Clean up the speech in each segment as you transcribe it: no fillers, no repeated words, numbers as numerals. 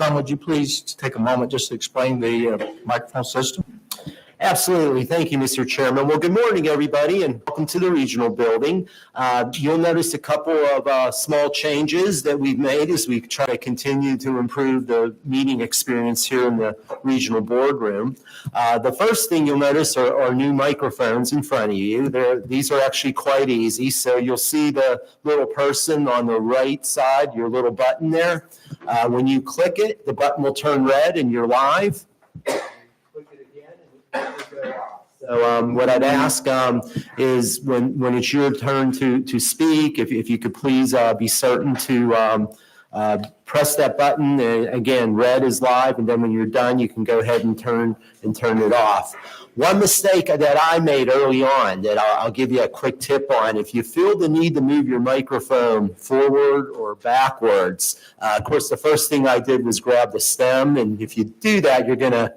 Crum, would you please take a moment just to explain the microphone system? Absolutely. Thank you, Mr. Chairman. Well, good morning, everybody, and welcome to the regional building. You'll notice a couple of small changes that we've made as we try to continue to improve the meeting experience here in the regional boardroom. The first thing you'll notice are new microphones in front of you. These are actually quite easy. So you'll see the little person on the right side, your little button there. When you click it, the button will turn red and you're live. So what I'd ask is when it's your turn to speak, if you could please be certain to press that button. Again, red is live, and then when you're done, you can go ahead and turn it off. One mistake that I made early on that I'll give you a quick tip on, if you feel the need to move your microphone forward or backwards, of course, the first thing I did was grab the stem, and if you do that, you're going to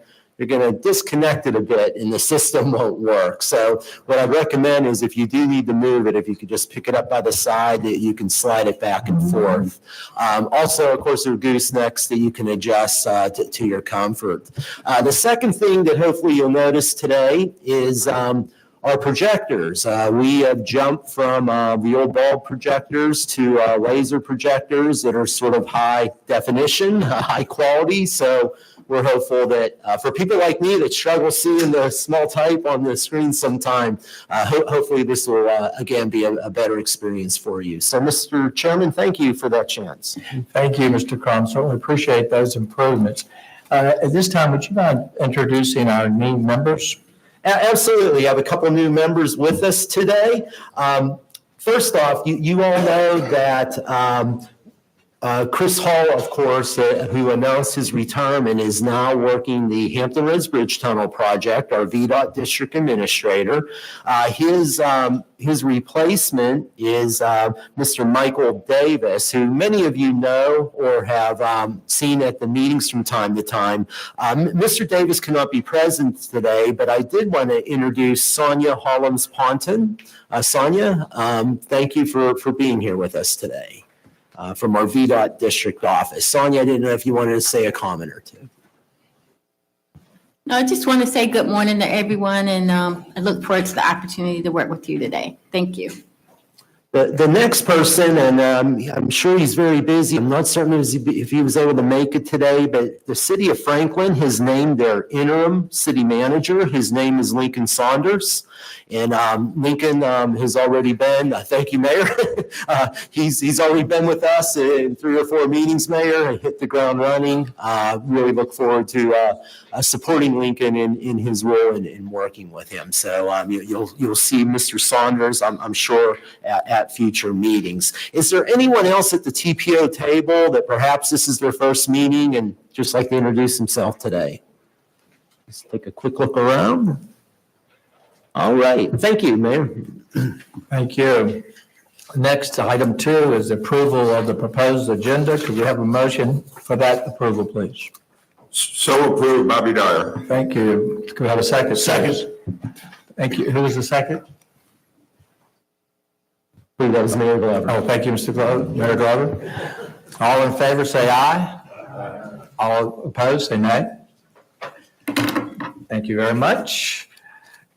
disconnect it a bit and the system won't work. So what I recommend is if you do need to move it, if you could just pick it up by the side, that you can slide it back and forth. Also, of course, there are goosenecks that you can adjust to your comfort. The second thing that hopefully you'll notice today is our projectors. We have jumped from the old bulb projectors to laser projectors that are sort of high definition, high quality. So we're hopeful that for people like me that struggle seeing the small type on the screen sometime, hopefully this will again be a better experience for you. So Mr. Chairman, thank you for that chance. Thank you, Mr. Crum. Certainly appreciate those improvements. At this time, would you mind introducing our new members? Absolutely. I have a couple new members with us today. First off, you all know that Chris Hall, of course, who announced his retirement, is now working the Hampton Roads Bridge Tunnel project, our VDOT district administrator. His replacement is Mr. Michael Davis, who many of you know or have seen at the meetings from time to time. Mr. Davis cannot be present today, but I did want to introduce Sonia Hollins-Ponton. Sonia, thank you for being here with us today. From our VDOT district office. Sonia, I didn't know if you wanted to say a comment or two. No, I just want to say good morning to everyone, and I look forward to the opportunity to work with you today. Thank you. The next person, and I'm sure he's very busy. I'm not certain if he was able to make it today, but the city of Franklin has named their interim city manager. His name is Lincoln Saunders. And Lincoln has already been, thank you, Mayor. He's already been with us in 3 or 4 meetings, Mayor, and hit the ground running. Really look forward to supporting Lincoln in his role and working with him. So you'll see Mr. Saunders, I'm sure, at future meetings. Is there anyone else at the TPO table that perhaps this is their first meeting and just like to introduce himself today? Let's take a quick look around. All right. Thank you, Mayor. Thank you. Next, item 2 is approval of the proposed agenda. Could we have a motion for that approval, please? So approved, Bobby Dyer. Thank you. Could we have a second? Second. Thank you. Who was the second? I believe that was Mayor Glover. Oh, thank you, Mr. Glover. Mayor Glover. All in favor, say aye. All opposed, say nay. Thank you very much.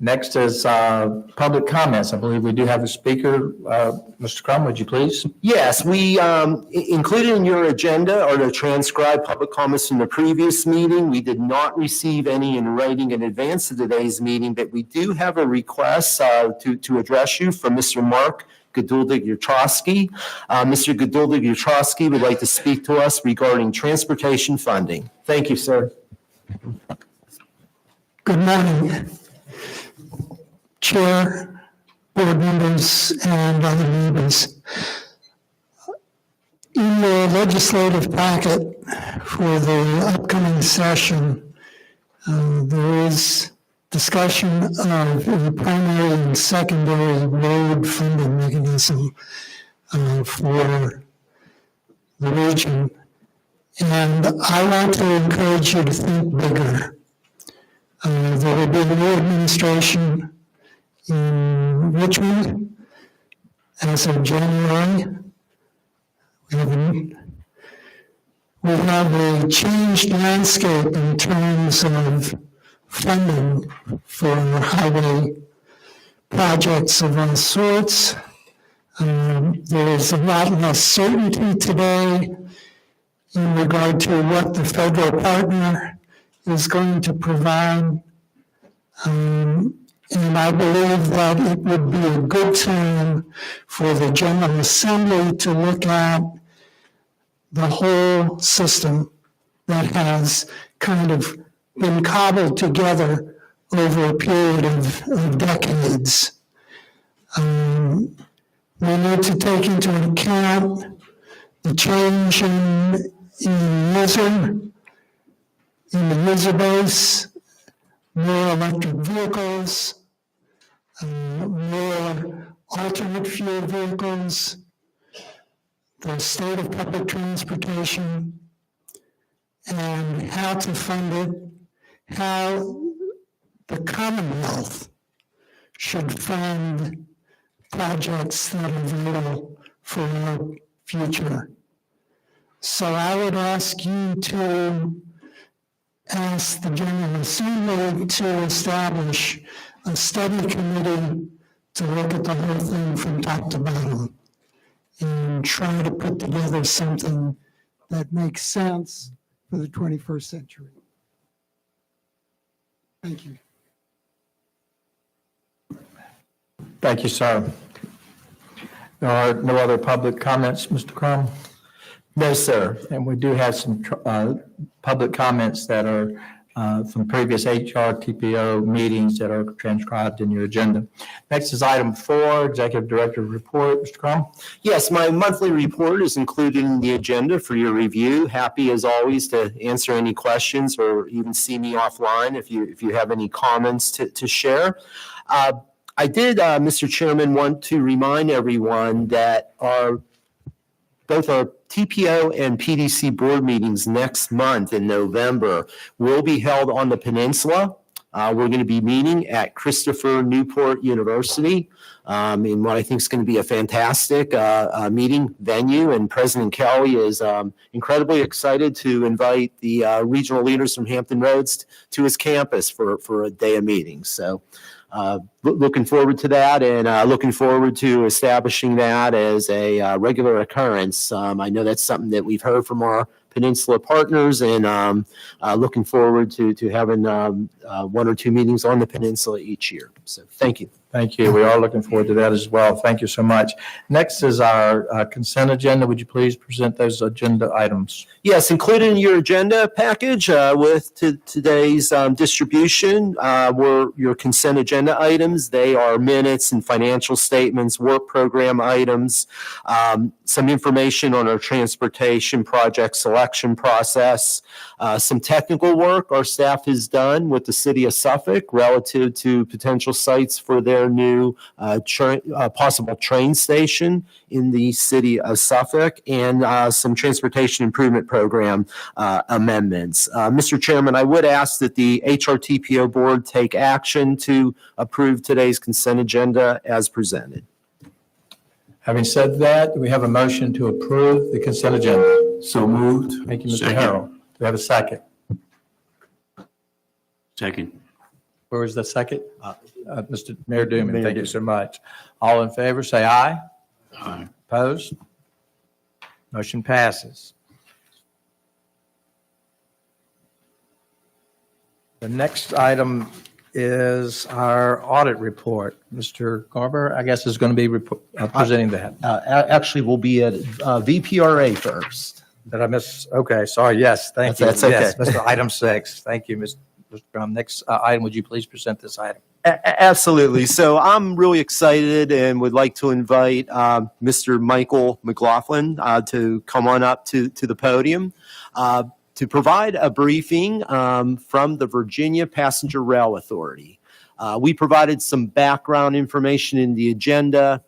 Next is public comments. I believe we do have a speaker. Mr. Crum, would you please? Yes, we included in your agenda are the transcribed public comments from the previous meeting. We did not receive any in writing in advance of today's meeting, but we do have a request to address you from Mr. Mark Gaduldig-Yatrowski. Mr. Gaduldig-Yatrowski would like to speak to us regarding transportation funding. Thank you, sir. Good morning, Chair, board members, and other neighbors. In the legislative packet for the upcoming session, there is discussion of a primary and secondary road funding mechanism for the region. And I want to encourage you to think bigger. There will be a new administration in Richmond as of January. We we have a changed landscape in terms of funding for highway projects of all sorts. There is a lot less certainty today in regard to what the federal partner is going to provide. And I believe that it would be a good time for the General Assembly to look at the whole system that has kind of been cobbled together over a period of decades. We need to take into account the change in the user base, more electric vehicles, more alternate fuel vehicles, the state of public transportation, and how to fund it, how the Commonwealth should fund projects that are vital for our future. So I would ask you to ask the General Assembly to establish a study committee to look at the whole thing from top to bottom and try to put together something that makes sense for the 21st century. Thank you. Thank you, sir. There are no other public comments, Mr. Crum? No, sir. And we do have some public comments that are from previous HRTPO meetings that are transcribed in your agenda. Next is item 4, Executive Director Report. Mr. Crum? Yes, my monthly report is included in the agenda for your review. Happy as always to answer any questions or even see me offline if you have any comments to share. I did, Mr. Chairman, want to remind everyone that both our TPO and PDC board meetings next month in November will be held on the peninsula. We're going to be meeting at Christopher Newport University in what I think is going to be a fantastic meeting venue. And President Kelly is incredibly excited to invite the regional leaders from Hampton Roads to his campus for a day of meetings. So looking forward to that and looking forward to establishing that as a regular occurrence. I know that's something that we've heard from our Peninsula partners and looking forward to having 1 or 2 meetings on the Peninsula each year. So thank you. Thank you. We are looking forward to that as well. Thank you so much. Next is our consent agenda. Would you please present those agenda items? Yes, included in your agenda package with today's distribution were your consent agenda items. They are minutes and financial statements, work program items, some information on our transportation project selection process, some technical work our staff has done with the city of Suffolk relative to potential sites for their new possible train station in the city of Suffolk, and some transportation improvement program amendments. Mr. Chairman, I would ask that the HRTPO board take action to approve today's consent agenda as presented. Having said that, do we have a motion to approve the consent agenda? So moved. Thank you, Mr. Second. Harrell. Do we have a second? Second. Where is the second? Mr. Mayor Dooman, thank you so much. All in favor, say aye. Aye. Opposed? Motion passes. The next item is our audit report. Mr. Garber, I guess, is going to be presenting that. Actually, we'll be at VPRA first. Did I miss? Okay, sorry. Yes, thank you. That's okay. Yes, Mr. Item 6. Thank you, Mr. Crum. Next item, would you please present this item? Absolutely. So I'm really excited and would like to invite Mr. Michael McLaughlin to come on up to the podium to provide a briefing from the Virginia Passenger Rail Authority. We provided some background information in the agenda.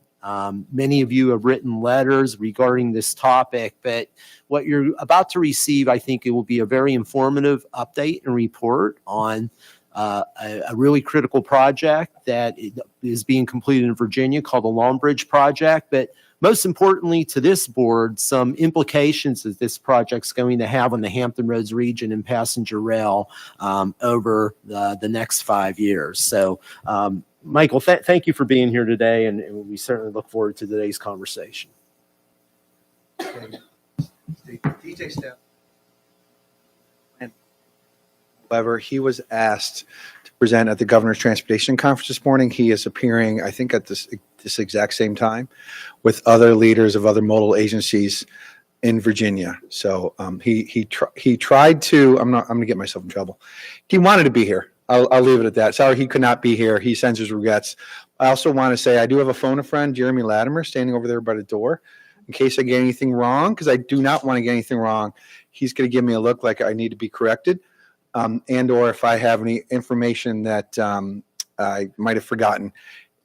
Many of you have written letters regarding this topic, but what you're about to receive, I think it will be a very informative update and report on a really critical project that is being completed in Virginia called the Long Bridge Project. But most importantly to this board, some implications that this project's going to have on the Hampton Roads region and passenger rail over the next 5 years. So, Michael, thank you for being here today, and we certainly look forward to today's conversation. DJ step. However, he was asked to present at the Governor's Transportation Conference this morning. He is appearing, I think, at this exact same time with other leaders of other modal agencies in Virginia. So he tried to. I'm going to get myself in trouble. He wanted to be here. I'll leave it at that. Sorry, he could not be here. He sends his regrets. I also want to say I do have a phone a friend, Jeremy Latimer, standing over there by the door, in case I get anything wrong, because I do not want to get anything wrong. He's going to give me a look like I need to be corrected, and or if I have any information that I might have forgotten,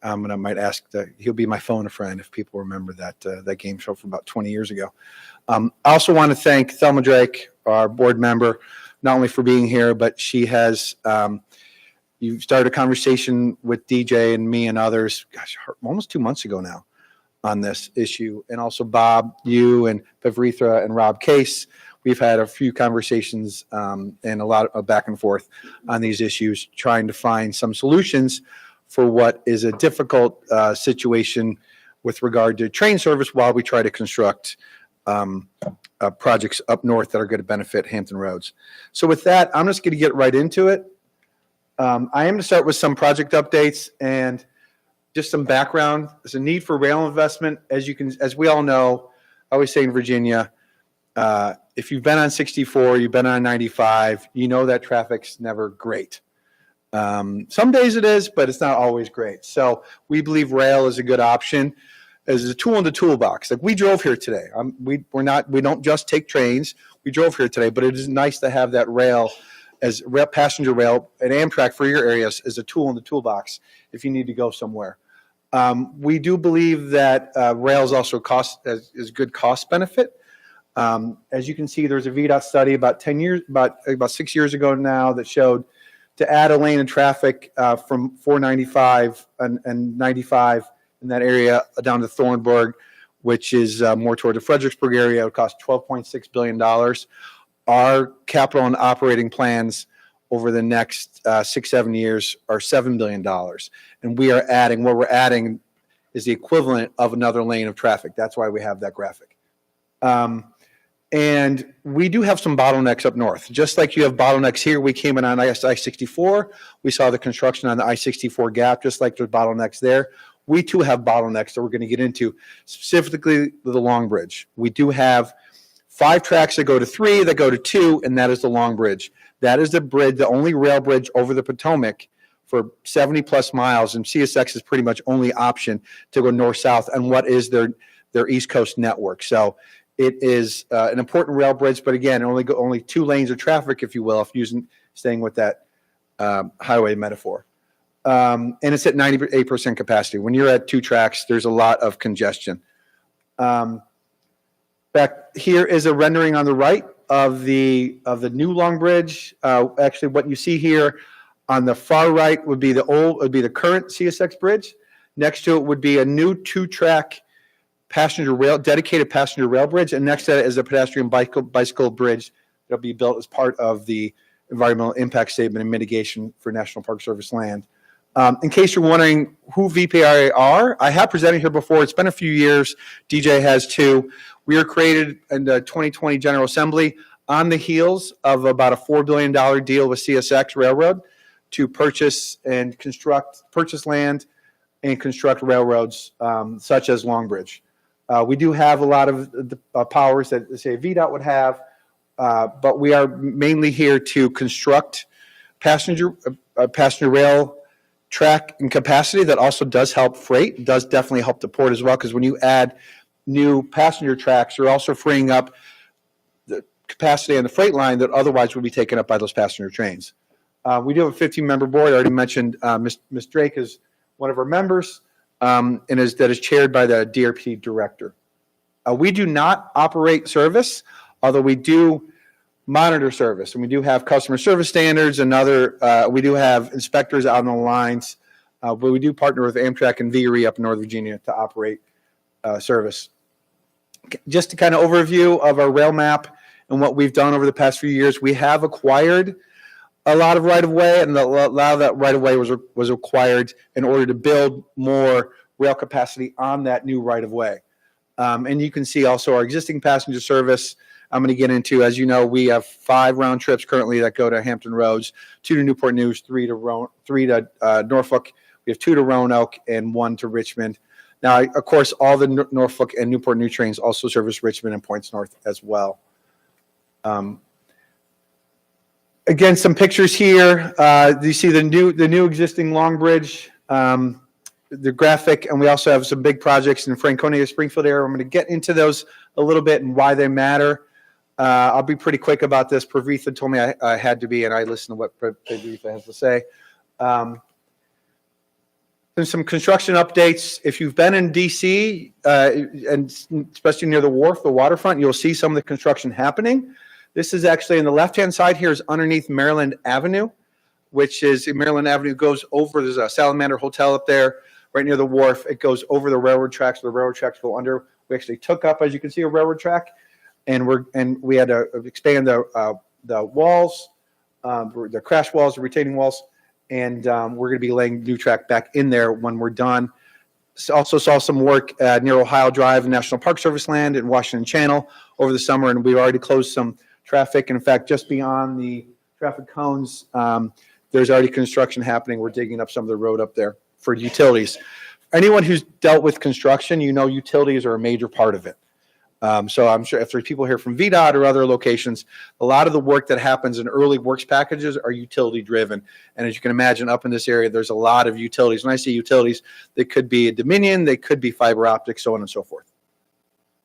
and I might ask he'll be my phone a friend if people remember that game show from about 20 years ago. I also want to thank Thelma Drake, our board member, not only for being here, but she has you started a conversation with DJ and me and others, gosh, almost 2 months ago now on this issue. And also Bob, you and Bevrithra and Rob Case. We've had a few conversations and a lot of back and forth on these issues, trying to find some solutions for what is a difficult situation with regard to train service while we try to construct projects up north that are going to benefit Hampton Roads. So with that, I'm just going to get right into it. I am going to start with some project updates and just some background. There's a need for rail investment, as we all know. I always say in Virginia, if you've been on 64, you've been on 95, you know that traffic's never great. Some days it is, but it's not always great. So we believe rail is a good option as a tool in the toolbox. Like we drove here today. We don't just take trains. We drove here today, but it is nice to have that rail as passenger rail and Amtrak for your areas as a tool in the toolbox if you need to go somewhere. We do believe that rail is also is good cost benefit. As you can see, there's a VDOT study about 6 years ago now that showed to add a lane of traffic from 495 and 95 in that area down to Thornburg, which is more toward the Fredericksburg area, it would cost $12.6 billion. Our capital and operating plans over the next 6-7 years are $7 billion. And what we're adding is the equivalent of another lane of traffic. That's why we have that graphic. And we do have some bottlenecks up north. Just like you have bottlenecks here, we came in on I-64. We saw the construction on the I-64 gap, just like there's bottlenecks there. We too have bottlenecks that we're going to get into, specifically the Long Bridge. We do have 5 tracks that go to 3, that go to 2, and that is the Long Bridge. That is the bridge, the only rail bridge over the Potomac for 70 plus miles, and CSX is pretty much only option to go north-south on what is their East Coast network. So it is an important rail bridge, but again, only 2 lanes of traffic, if you will, if staying with that highway metaphor. And it's at 98% capacity. When you're at 2 tracks, there's a lot of congestion. Back here is a rendering on the right of the new Long Bridge. Actually, what you see here on the far right would be the current CSX bridge. Next to it would be a new 2-track dedicated passenger rail bridge, and next to it is a pedestrian bicycle bridge that'll be built as part of the environmental impact statement and mitigation for National Park Service land. In case you're wondering who VPRA are, I have presented here before. It's been a few years. DJ has too. We were created in the 2020 General Assembly on the heels of about a $4 billion deal with CSX Railroad to purchase land and construct railroads such as Long Bridge. We do have a lot of the powers that, say, VDOT would have, but we are mainly here to construct passenger rail track and capacity that also does help freight, does definitely help the port as well, because when you add new passenger tracks, you're also freeing up the capacity on the freight line that otherwise would be taken up by those passenger trains. We do have a 15-member board. I already mentioned Ms. Drake is one of our members, and that is chaired by the DRP director. We do not operate service, although we do monitor service, and we do have customer service standards and we do have inspectors out on the lines, but we do partner with Amtrak and VRE up in Northern Virginia to operate service. Just to kind of overview of our rail map and what we've done over the past few years, we have acquired a lot of right-of-way, and a lot of that right-of-way was acquired in order to build more rail capacity on that new right-of-way. And you can see also our existing passenger service. I'm going to get into, as you know, we have 5 round trips currently that go to Hampton Roads, 2 to Newport News, 3 to Norfolk. We have 2 to Roanoke and 1 to Richmond. Now, of course, all the Norfolk and Newport News trains also service Richmond and points north as well. Again, some pictures here. You see the new existing Long Bridge, the graphic, and we also have some big projects in Franconia, Springfield area. I'm going to get into those a little bit and why they matter. I'll be pretty quick about this. Pravitha told me I had to be, and I listened to what Pravitha has to say. There's some construction updates. If you've been in DC, and especially near the wharf, the waterfront, you'll see some of the construction happening. This is actually on the left-hand side here is underneath Maryland Avenue, which is Maryland Avenue goes over, there's a Salamander Hotel up there right near the wharf. It goes over the railroad tracks. The railroad tracks go under. We actually took up, as you can see, a railroad track, and we had to expand the walls, the crash walls, the retaining walls, and we're going to be laying new track back in there when we're done. Also saw some work near Ohio Drive and National Park Service land in Washington Channel over the summer, and we've already closed some traffic. And in fact, just beyond the traffic cones, there's already construction happening. We're digging up some of the road up there for utilities. Anyone who's dealt with construction, you know utilities are a major part of it. So I'm sure if there's people here from VDOT or other locations, a lot of the work that happens in early works packages are utility driven. And as you can imagine, up in this area, there's a lot of utilities. When I say utilities, they could be a Dominion, they could be fiber optics, so on and so forth.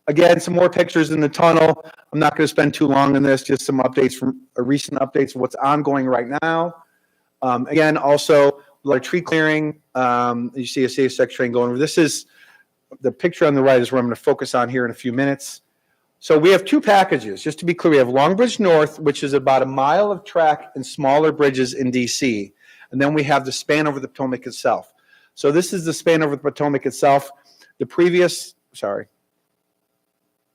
Again, some more pictures in the tunnel. I'm not going to spend too long on this, just some updates from recent updates of what's ongoing right now. Again, also a lot of tree clearing. You see a CSX train going over. This is the picture on the right is where I'm going to focus on here in a few minutes. So we have 2 packages. Just to be clear, we have Long Bridge North, which is about a mile of track and smaller bridges in DC. And then we have the span over the Potomac itself. So this is the span over the Potomac itself. The previous, sorry,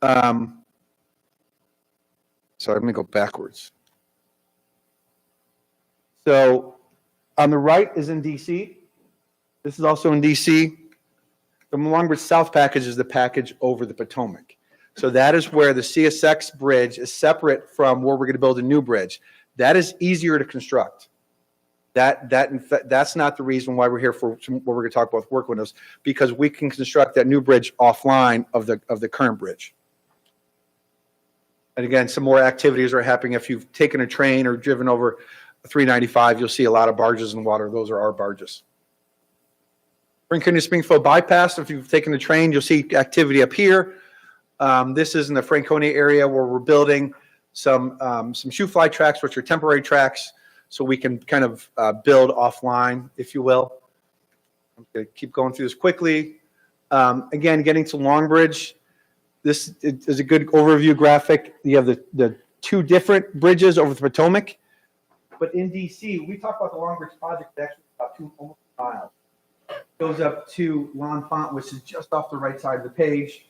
let me go backwards. So on the right is in DC. This is also in DC. The Long Bridge South package is the package over the Potomac. So that is where the CSX bridge is separate from where we're going to build a new bridge. That is easier to construct. That's not the reason why we're here for what we're going to talk about with work windows, because we can construct that new bridge offline of the current bridge. And again, some more activities are happening. If you've taken a train or driven over 395, you'll see a lot of barges in the water. Those are our barges. Franconia Springfield bypass. If you've taken the train, you'll see activity up here. This is in the Franconia area where we're building some shoe fly tracks, which are temporary tracks, so we can kind of build offline, if you will. I'm going to keep going through this quickly. Again, getting to Long Bridge. This is a good overview graphic. You have the 2 different bridges over the Potomac. But in DC, we talk about the Long Bridge project actually about almost 2 miles. Goes up to L'Enfant, which is just off the right side of the page.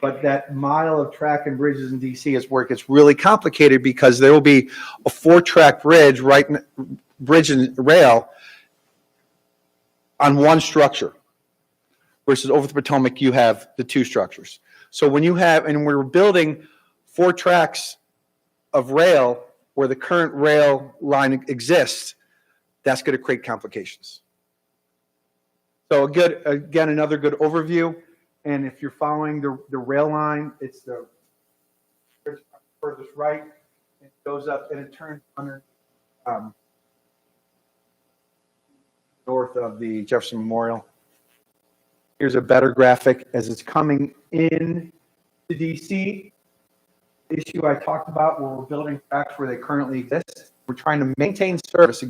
But that mile of track and bridges in DC is where it gets really complicated, because there will be a 4-track bridge, bridge and rail on one structure, versus over the Potomac, you have the 2 structures. So when you have, and we're building 4 tracks of rail where the current rail line exists, that's going to create complications. So again, another good overview. And if you're following the rail line, it's the furthest right. It goes up and it turns under north of the Jefferson Memorial. Here's a better graphic as it's coming in to DC. The issue I talked about where we're building tracks where they currently exist. We're trying to maintain service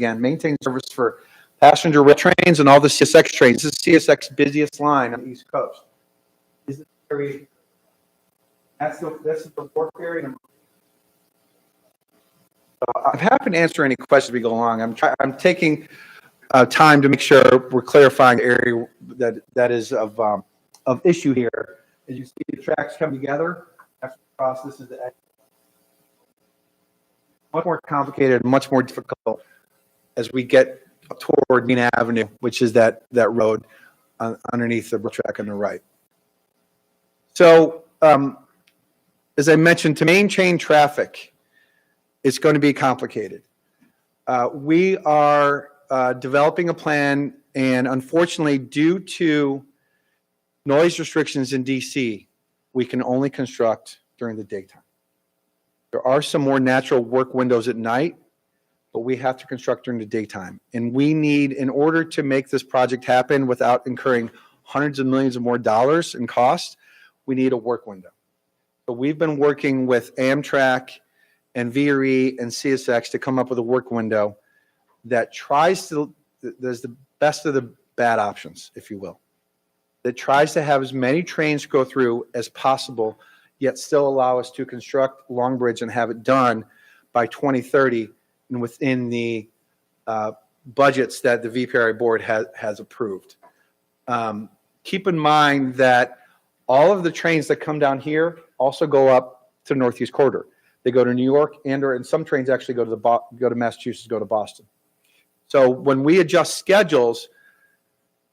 for passenger rail trains and all the CSX trains. This is CSX's busiest line on the East Coast. This is the area. This is the work area. I'm happy to answer any questions as we go along. I'm taking time to make sure we're clarifying the area that is of issue here. As you see the tracks come together, after the cross, this is the exit. Much more complicated, much more difficult as we get toward Main Avenue, which is that road underneath the track on the right. So, as I mentioned, to maintain traffic, it's going to be complicated. We are developing a plan, and unfortunately, due to noise restrictions in DC, we can only construct during the daytime. There are some more natural work windows at night, but we have to construct during the daytime. And we need, in order to make this project happen without incurring hundreds of millions of more dollars in cost, we need a work window. So we've been working with Amtrak and VRE and CSX to come up with a work window that tries to, there's the best of the bad options, if you will, that tries to have as many trains go through as possible, yet still allow us to construct Long Bridge and have it done by 2030 and within the budgets that the VPRA board has approved. Keep in mind that all of the trains that come down here also go up to the Northeast Corridor. They go to New York and some trains actually go to Massachusetts, go to Boston. So when we adjust schedules,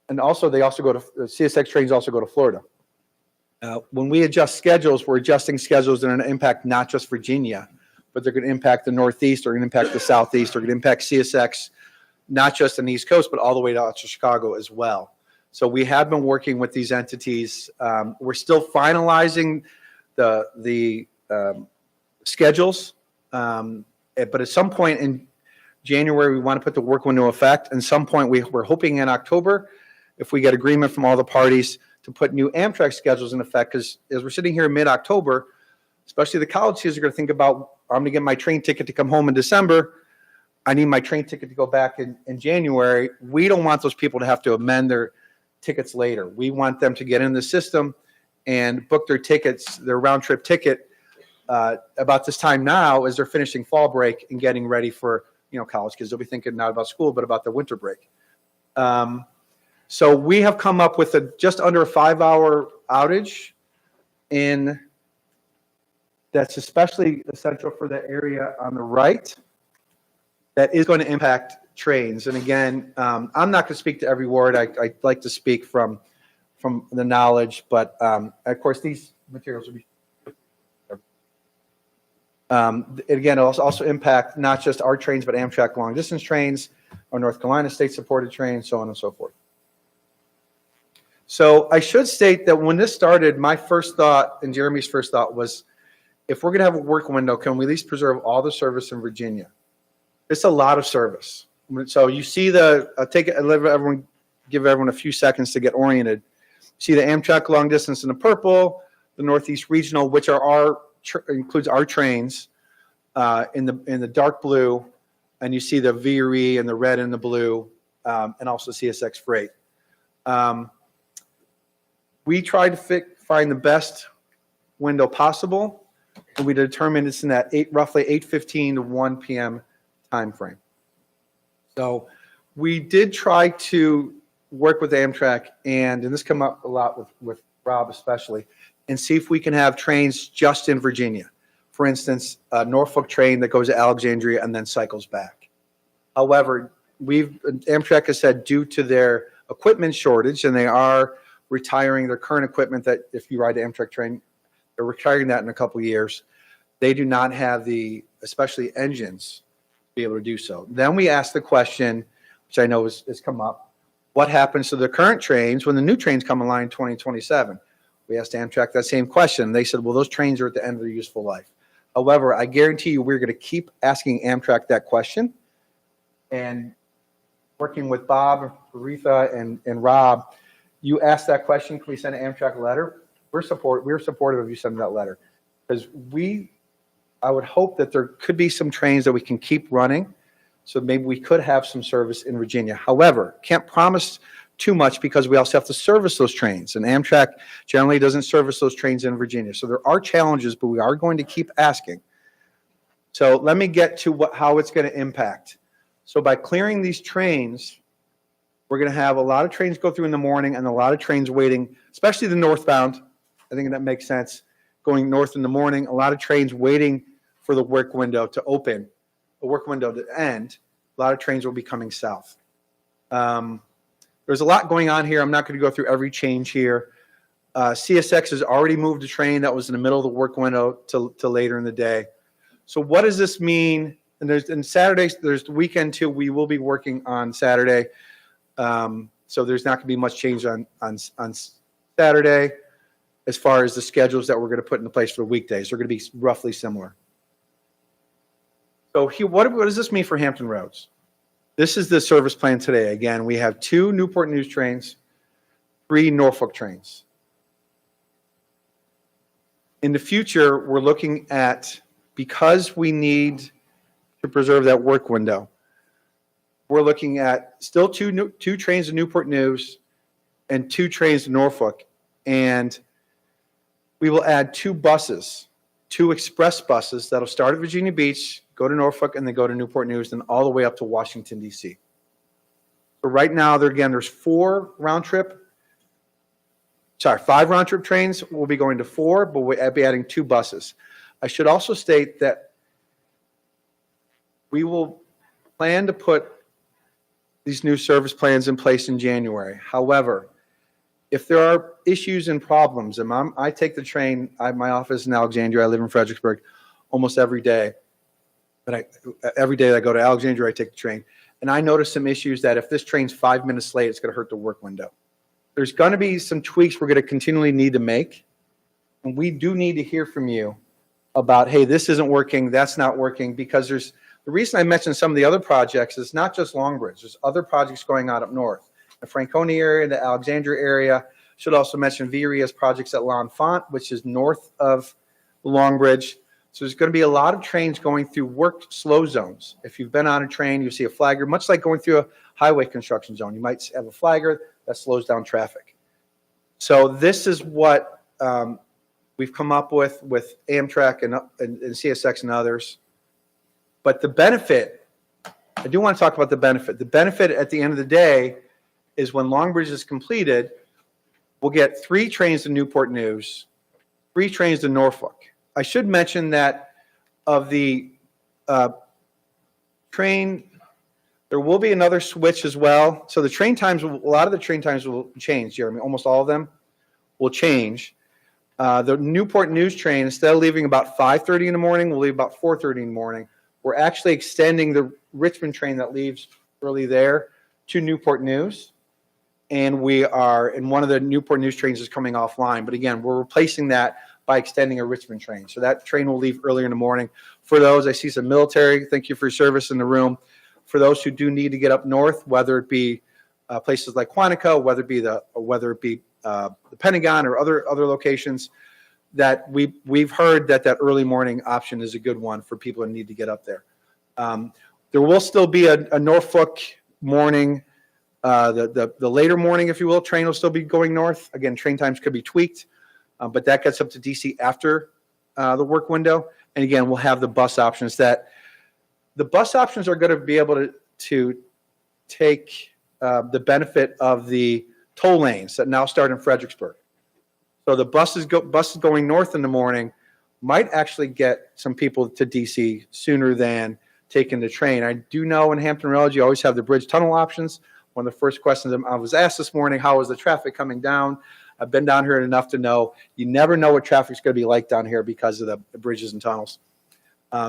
and also they also go to, CSX trains also go to Florida. When we adjust schedules, we're adjusting schedules that are going to impact not just Virginia, but they're going to impact the Northeast, they're going to impact the Southeast, they're going to impact CSX, not just on the East Coast, but all the way out to Chicago as well. So we have been working with these entities. We're still finalizing the schedules, but at some point in January, we want to put the work window in effect. And some point, we're hoping in October, if we get agreement from all the parties, to put new Amtrak schedules in effect. Because as we're sitting here in mid-October, especially the college students are going to think about, I'm going to get my train ticket to come home in December. I need my train ticket to go back in January. We don't want those people to have to amend their tickets later. We want them to get in the system and book their tickets, their round-trip ticket, about this time now as they're finishing fall break and getting ready for, college kids. They'll be thinking not about school, but about their winter break. So we have come up with just under a 5-hour outage that's especially essential for the area on the right that is going to impact trains. And again, I'm not going to speak to every word. I like to speak from the knowledge, but of course these materials will be. Again, it'll also impact not just our trains, but Amtrak long distance trains, our North Carolina state supported trains, so on and so forth. So I should state that when this started, my first thought and Jeremy's first thought was, if we're going to have a work window, can we at least preserve all the service in Virginia? It's a lot of service. So you see give everyone a few seconds to get oriented. See the Amtrak long distance in the purple, the Northeast Regional, which includes our trains in the dark blue, and you see the VRE and the red and the blue, and also CSX freight. We tried to find the best window possible, and we determined it's in that roughly 8:15 to 1 p.m. time frame. So we did try to work with Amtrak, and this came up a lot with Rob especially, and see if we can have trains just in Virginia. For instance, a Norfolk train that goes to Alexandria and then cycles back. However, Amtrak has said due to their equipment shortage, and they are retiring their current equipment that if you ride an Amtrak train, they're retiring that in a couple of years. They do not have especially engines, to be able to do so. Then we asked the question, which I know has come up, what happens to the current trains when the new trains come online in 2027? We asked Amtrak that same question. They said, well, those trains are at the end of their useful life. However, I guarantee you we're going to keep asking Amtrak that question. And working with Bob, Aretha, and Rob, you asked that question, can we send Amtrak a letter? We're supportive of you sending that letter. Because I would hope that there could be some trains that we can keep running, so maybe we could have some service in Virginia. However, can't promise too much because we also have to service those trains, and Amtrak generally doesn't service those trains in Virginia. So there are challenges, but we are going to keep asking. So let me get to how it's going to impact. So by clearing these trains, we're going to have a lot of trains go through in the morning and a lot of trains waiting, especially the northbound I think that makes sense. Going north in the morning, a lot of trains waiting for the work window to open, the work window to end. A lot of trains will be coming south. There's a lot going on here. I'm not going to go through every change here. CSX has already moved a train that was in the middle of the work window to later in the day. So what does this mean? And Saturdays, there's the weekend too. We will be working on Saturday. So there's not going to be much change on Saturday as far as the schedules that we're going to put into place for the weekdays. They're going to be roughly similar. So here, what does this mean for Hampton Roads? This is the service plan today. Again, we have 2 Newport News trains, 3 Norfolk trains. In the future, we're looking at, because we need to preserve that work window, we're looking at still two trains to Newport News and 2 trains to Norfolk. And we will add 2 buses, 2 express buses that'll start at Virginia Beach, go to Norfolk, and then go to Newport News, and all the way up to Washington, D.C. So right now, there's 5 round trip trains. We'll be going to 4, but we'll be adding 2 buses. I should also state that we will plan to put these new service plans in place in January. However, if there are issues and problems, and I take the train, my office in Alexandria, I live in Fredericksburg almost every day. But every day that I go to Alexandria, I take the train. And I notice some issues that if this train's 5 minutes late, it's going to hurt the work window. There's going to be some tweaks we're going to continually need to make. And we do need to hear from you about, hey, this isn't working, that's not working, because the reason I mentioned some of the other projects is not just Longbridge. There's other projects going on up north. The Franconia area, the Alexandria area. Should also mention VREA's projects at L'Enfant, which is north of Longbridge. So there's going to be a lot of trains going through work slow zones. If you've been on a train, you see a flagger, much like going through a highway construction zone. You might have a flagger that slows down traffic. So this is what we've come up with Amtrak and CSX and others. But the benefit, I do want to talk about the benefit. The benefit at the end of the day is when Longbridge is completed, we'll get 3 trains to Newport News, 3 trains to Norfolk. I should mention that of the train, there will be another switch as well. So the train times, a lot of the train times will change, Jeremy. Almost all of them will change. The Newport News train, instead of leaving about 5:30 in the morning, will leave about 4:30 in the morning. We're actually extending the Richmond train that leaves early there to Newport News. And one of the Newport News trains is coming offline. But again, we're replacing that by extending a Richmond train. So that train will leave earlier in the morning. For those, I see some military, thank you for your service in the room. For those who do need to get up north, whether it be places like Quantico, whether it be the Pentagon or other locations, that we've heard that early morning option is a good one for people who need to get up there. There will still be a Norfolk morning, the later morning, if you will, train will still be going north. Again, train times could be tweaked, but that gets up to DC after the work window. And again, we'll have the bus options. That the bus options are going to be able to take the benefit of the toll lanes that now start in Fredericksburg. So the buses going north in the morning might actually get some people to DC sooner than taking the train. I do know in Hampton Roads, you always have the bridge tunnel options. One of the first questions I was asked this morning, how is the traffic coming down? I've been down here enough to know you never know what traffic's going to be like down here because of the bridges and tunnels.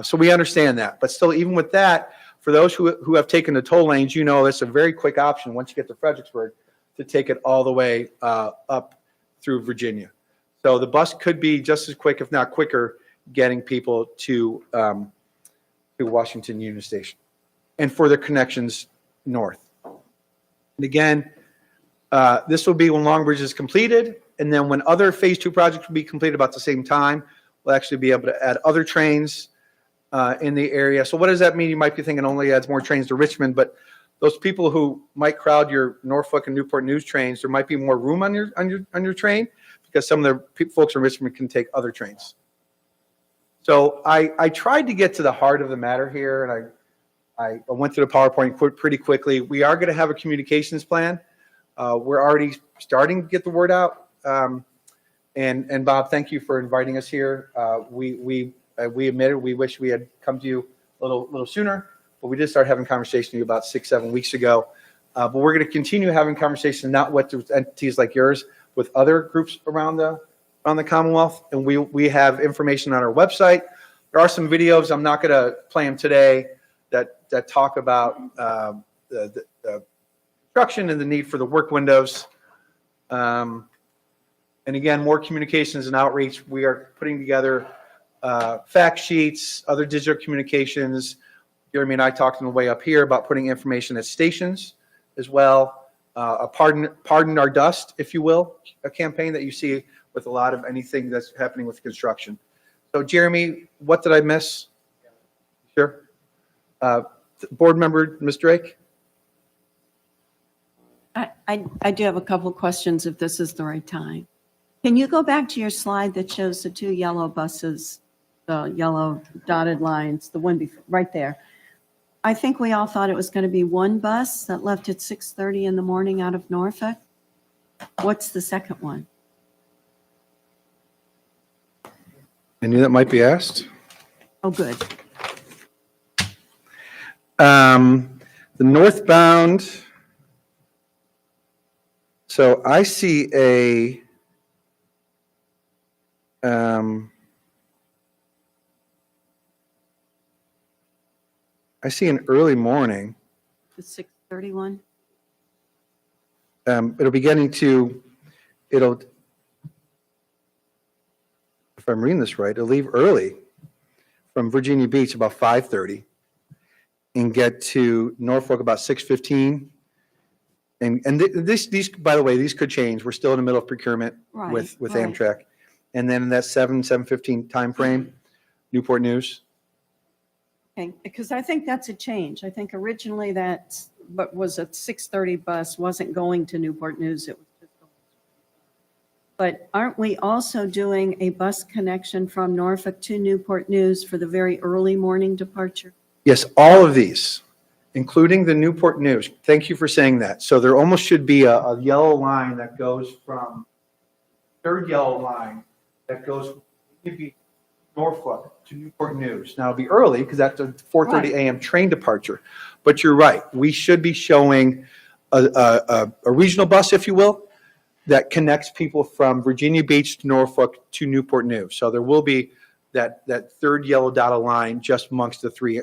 So we understand that. But still, even with that, for those who have taken the toll lanes, you know it's a very quick option once you get to Fredericksburg to take it all the way up through Virginia. So the bus could be just as quick, if not quicker, getting people to Washington Union Station and for the connections north. And again, this will be when Longbridge is completed, and then when other Phase 2 projects will be completed about the same time, we'll actually be able to add other trains in the area. So what does that mean? You might be thinking only adds more trains to Richmond, but those people who might crowd your Norfolk and Newport News trains, there might be more room on your train because some of the folks in Richmond can take other trains. So I tried to get to the heart of the matter here, and I went through the PowerPoint pretty quickly. We are going to have a communications plan. We're already starting to get the word out. And Bob, thank you for inviting us here. We admitted we wish we had come to you a little sooner, but we did start having conversations with you about 6-7 weeks ago. But we're going to continue having conversations, not with entities like yours, with other groups around the Commonwealth. And we have information on our website. There are some videos. I'm not going to play them today that talk about the construction and the need for the work windows. And again, more communications and outreach. We are putting together fact sheets, other digital communications. Jeremy and I talked on the way up here about putting information at stations as well. A pardon our dust, if you will, a campaign that you see with a lot of anything that's happening with construction. So Jeremy, what did I miss? Sure. Board member, Ms. Drake? I do have a couple of questions if this is the right time. Can you go back to your slide that shows the 2 yellow buses, the yellow dotted lines, the one right there? I think we all thought it was going to be one bus that left at 6:30 in the morning out of Norfolk. What's the second one? I knew that might be asked. Oh, good. The northbound. So I see I see an early morning. The 6:30 one? It'll be if I'm reading this right, it'll leave early from Virginia Beach about 5:30 and get to Norfolk about 6:15. And these, by the way, these could change. We're still in the middle of procurement with Right. Amtrak. And then in that 7:15 timeframe, Newport News. Okay, because I think that's a change. I think originally but was a 6:30 bus, wasn't going to Newport News. It was just going. But aren't we also doing a bus connection from Norfolk to Newport News for the very early morning departure? Yes, all of these, including the Newport News. Thank you for saying that. So there almost should be a yellow line that goes from, third yellow line that goes maybe Norfolk to Newport News. Now it'll be early because that's a 4:30 a.m. train departure. But you're right. We should be showing a regional bus, if you will, that connects people from Virginia Beach to Norfolk to Newport News. So there will be that third yellow dotted line just amongst the three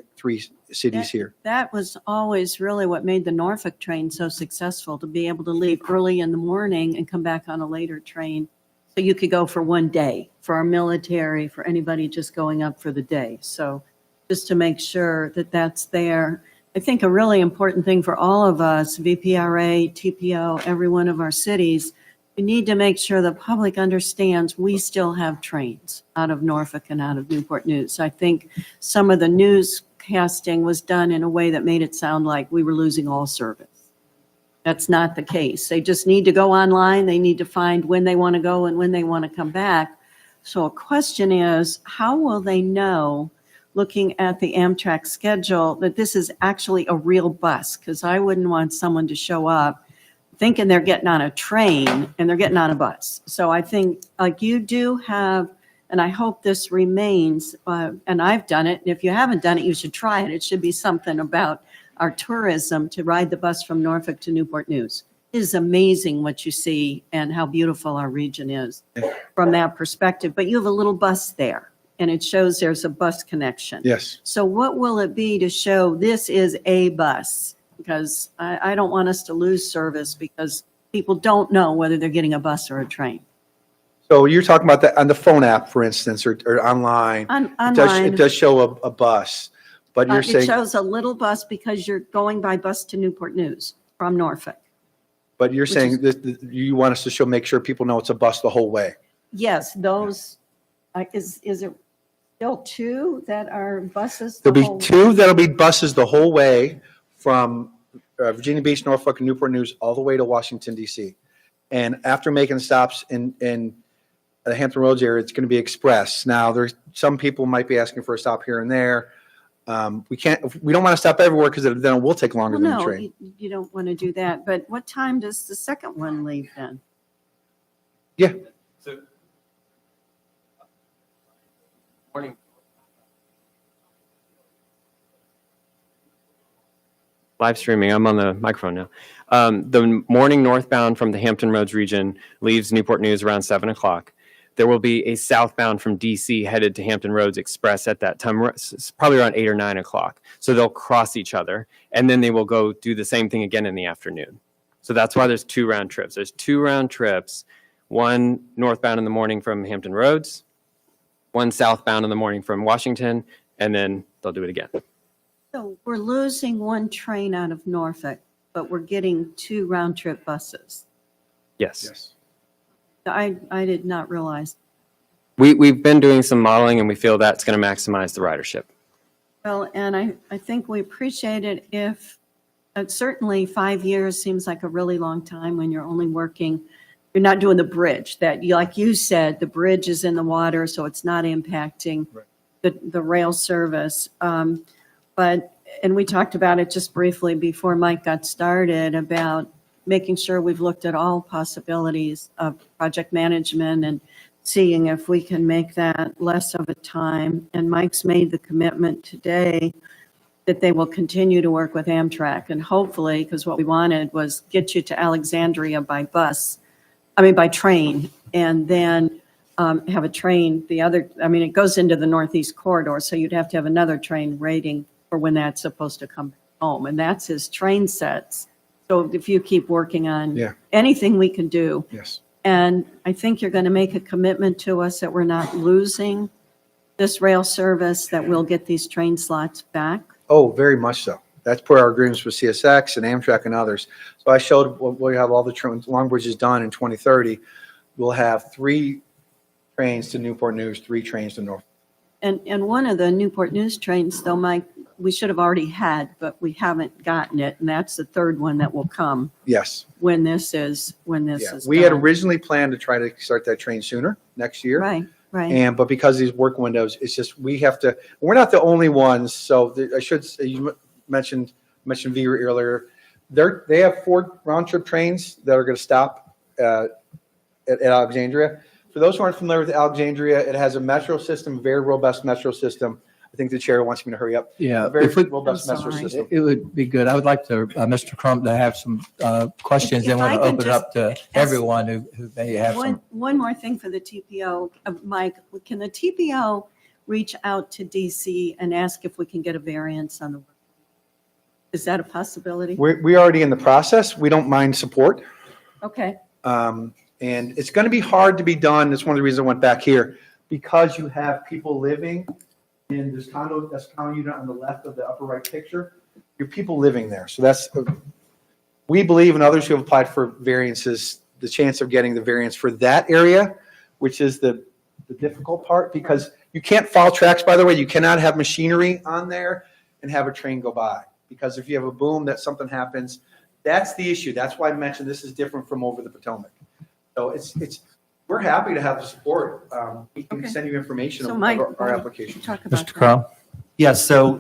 cities here. That was always really what made the Norfolk train so successful, to be able to leave early in the morning and come back on a later train. So you could go for one day, for our military, for anybody just going up for the day. So just to make sure that that's there. I think a really important thing for all of us, VPRA, TPO, every one of our cities, we need to make sure the public understands we still have trains out of Norfolk and out of Newport News. I think some of the newscasting was done in a way that made it sound like we were losing all service. That's not the case. They just need to go online. They need to find when they want to go and when they want to come back. So a question is, how will they know, looking at the Amtrak schedule, that this is actually a real bus? Because I wouldn't want someone to show up thinking they're getting on a train and they're getting on a bus. So I think like you do have, and I hope this remains, and I've done it, and if you haven't done it, you should try it. It should be something about our tourism to ride the bus from Norfolk to Newport News. It is amazing what you see and how beautiful our region is from that perspective. But you have a little bus there, and it shows there's a bus connection. Yes. So what will it be to show this is a bus? Because I don't want us to lose service because people don't know whether they're getting a bus or a train. So you're talking about that on the phone app, for instance, or online. Online. It does show a bus, but you're It saying, shows a little bus because you're going by bus to Newport News from Norfolk. but you're saying that you want us to make sure people know it's a bus the whole way. Yes, those, is it still 2 that are buses? There'll the be whole- 2 that'll be buses the whole way from Virginia Beach, Norfolk, and Newport News all the way to Washington, D.C. And after making stops in the Hampton Roads area, it's going to be express. Now, there's some people might be asking for a stop here and there. We don't want to stop everywhere because then it will take longer Well, than the no, train. you don't want to do that. But what time does the second one leave then? Yeah. So Morning. Live streaming, I'm on the microphone now. The morning northbound from the Hampton Roads region leaves Newport News around 7 o'clock. There will be a southbound from DC headed to Hampton Roads Express at that time, probably around 8 or 9 o'clock. So they'll cross each other, and then they will go do the same thing again in the afternoon. So that's why there's 2 round trips. There's 2 round trips, one northbound in the morning from Hampton Roads, one southbound in the morning from Washington, and then they'll do it again. So we're losing one train out of Norfolk, but we're getting 2 round-trip buses. Yes. I did not realize. We've been doing some modeling, and we feel that's going to maximize the ridership. Well, and I think we appreciate it if, certainly 5 years seems like a really long time when you're only working, you're not doing the bridge. That, like you said, the bridge is in the water, so it's not impacting the rail service. And we talked about it just briefly before Mike got started about making sure we've looked at all possibilities of project management and seeing if we can make that less of a time. And Mike's made the commitment today that they will continue to work with Amtrak, and hopefully, because what we wanted was get you to Alexandria by train, and then have a train, it goes into the Northeast Corridor, so you'd have to have another train waiting for when that's supposed to come home. And that's his train sets. So if you keep working on anything we can do. Yes. And I think you're going to make a commitment to us that we're not losing this rail service, that we'll get these train slots back. Oh, very much so. That's per our agreements with CSX and Amtrak and others. So I showed we'll have all the long bridges done in 2030. We'll have 3 trains to Newport News, 3 trains to Norfolk. And one of the Newport News trains, though, Mike, we should have already had, but we haven't gotten it. And that's the 3rd one that will come Yes. when this is We had done. originally planned to try to start that train sooner, next year. Right. But because of these work windows, it's just, we're not the only ones. So I should say, you mentioned Vera earlier. They have 4 round trip trains that are going to stop at Alexandria. For those who aren't familiar with Alexandria, it has a metro system, very robust metro system. I think the chair wants me to hurry up. Yeah, A very if we- robust I'm metro sorry. system. It would be good. I would like to, Mr. Crump, to have some questions, If and want I to can open it just up to ask- everyone who may have some. One more thing for the TPO, Mike, can the TPO reach out to DC and ask if we can get a variance on the work? Is that a possibility? We're already in the process. We don't mind support. Okay, And it's going to be hard to be done. That's one of the reasons I went back here, because you have people living in this condo unit on the left of the upper right picture. Your people living there. So we believe, and others who have applied for variances, the chance of getting the variance for that area, which is the difficult part, because you can't follow tracks, by the way. You cannot have machinery on there and have a train go by, because if you have a boom, that something happens. That's the issue. That's why I mentioned this is different from over the Potomac. So we're happy to have the support. We can Okay. send you information So of Mike, our application. talk about Mr. that. Crump? Yes, so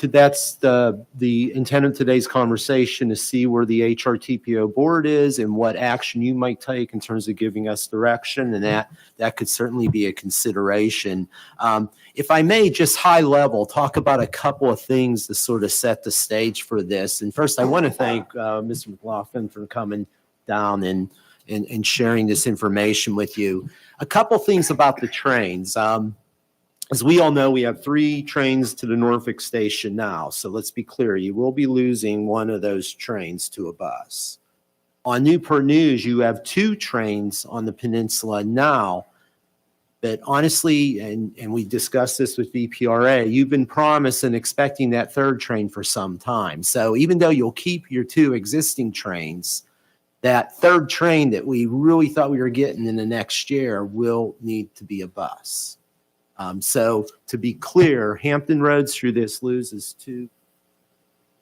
that's the intent of today's conversation, to see where the HRTPO board is and what action you might take in terms of giving us direction, and that could certainly be a consideration. If I may, just high level, talk about a couple of things to sort of set the stage for this. And first, I want to thank Mr. McLaughlin for coming down and sharing this information with you. A couple things about the trains. As we all know, we have 3 trains to the Norfolk station now. So let's be clear, you will be losing one of those trains to a bus. On Newport News, you have 2 trains on the peninsula now. But honestly, and we discussed this with VPRA, you've been promised and expecting that 3rd train for some time. So even though you'll keep your 2 existing trains, that 3rd train that we really thought we were getting in the next year will need to be a bus. So to be clear, Hampton Roads through this loses 2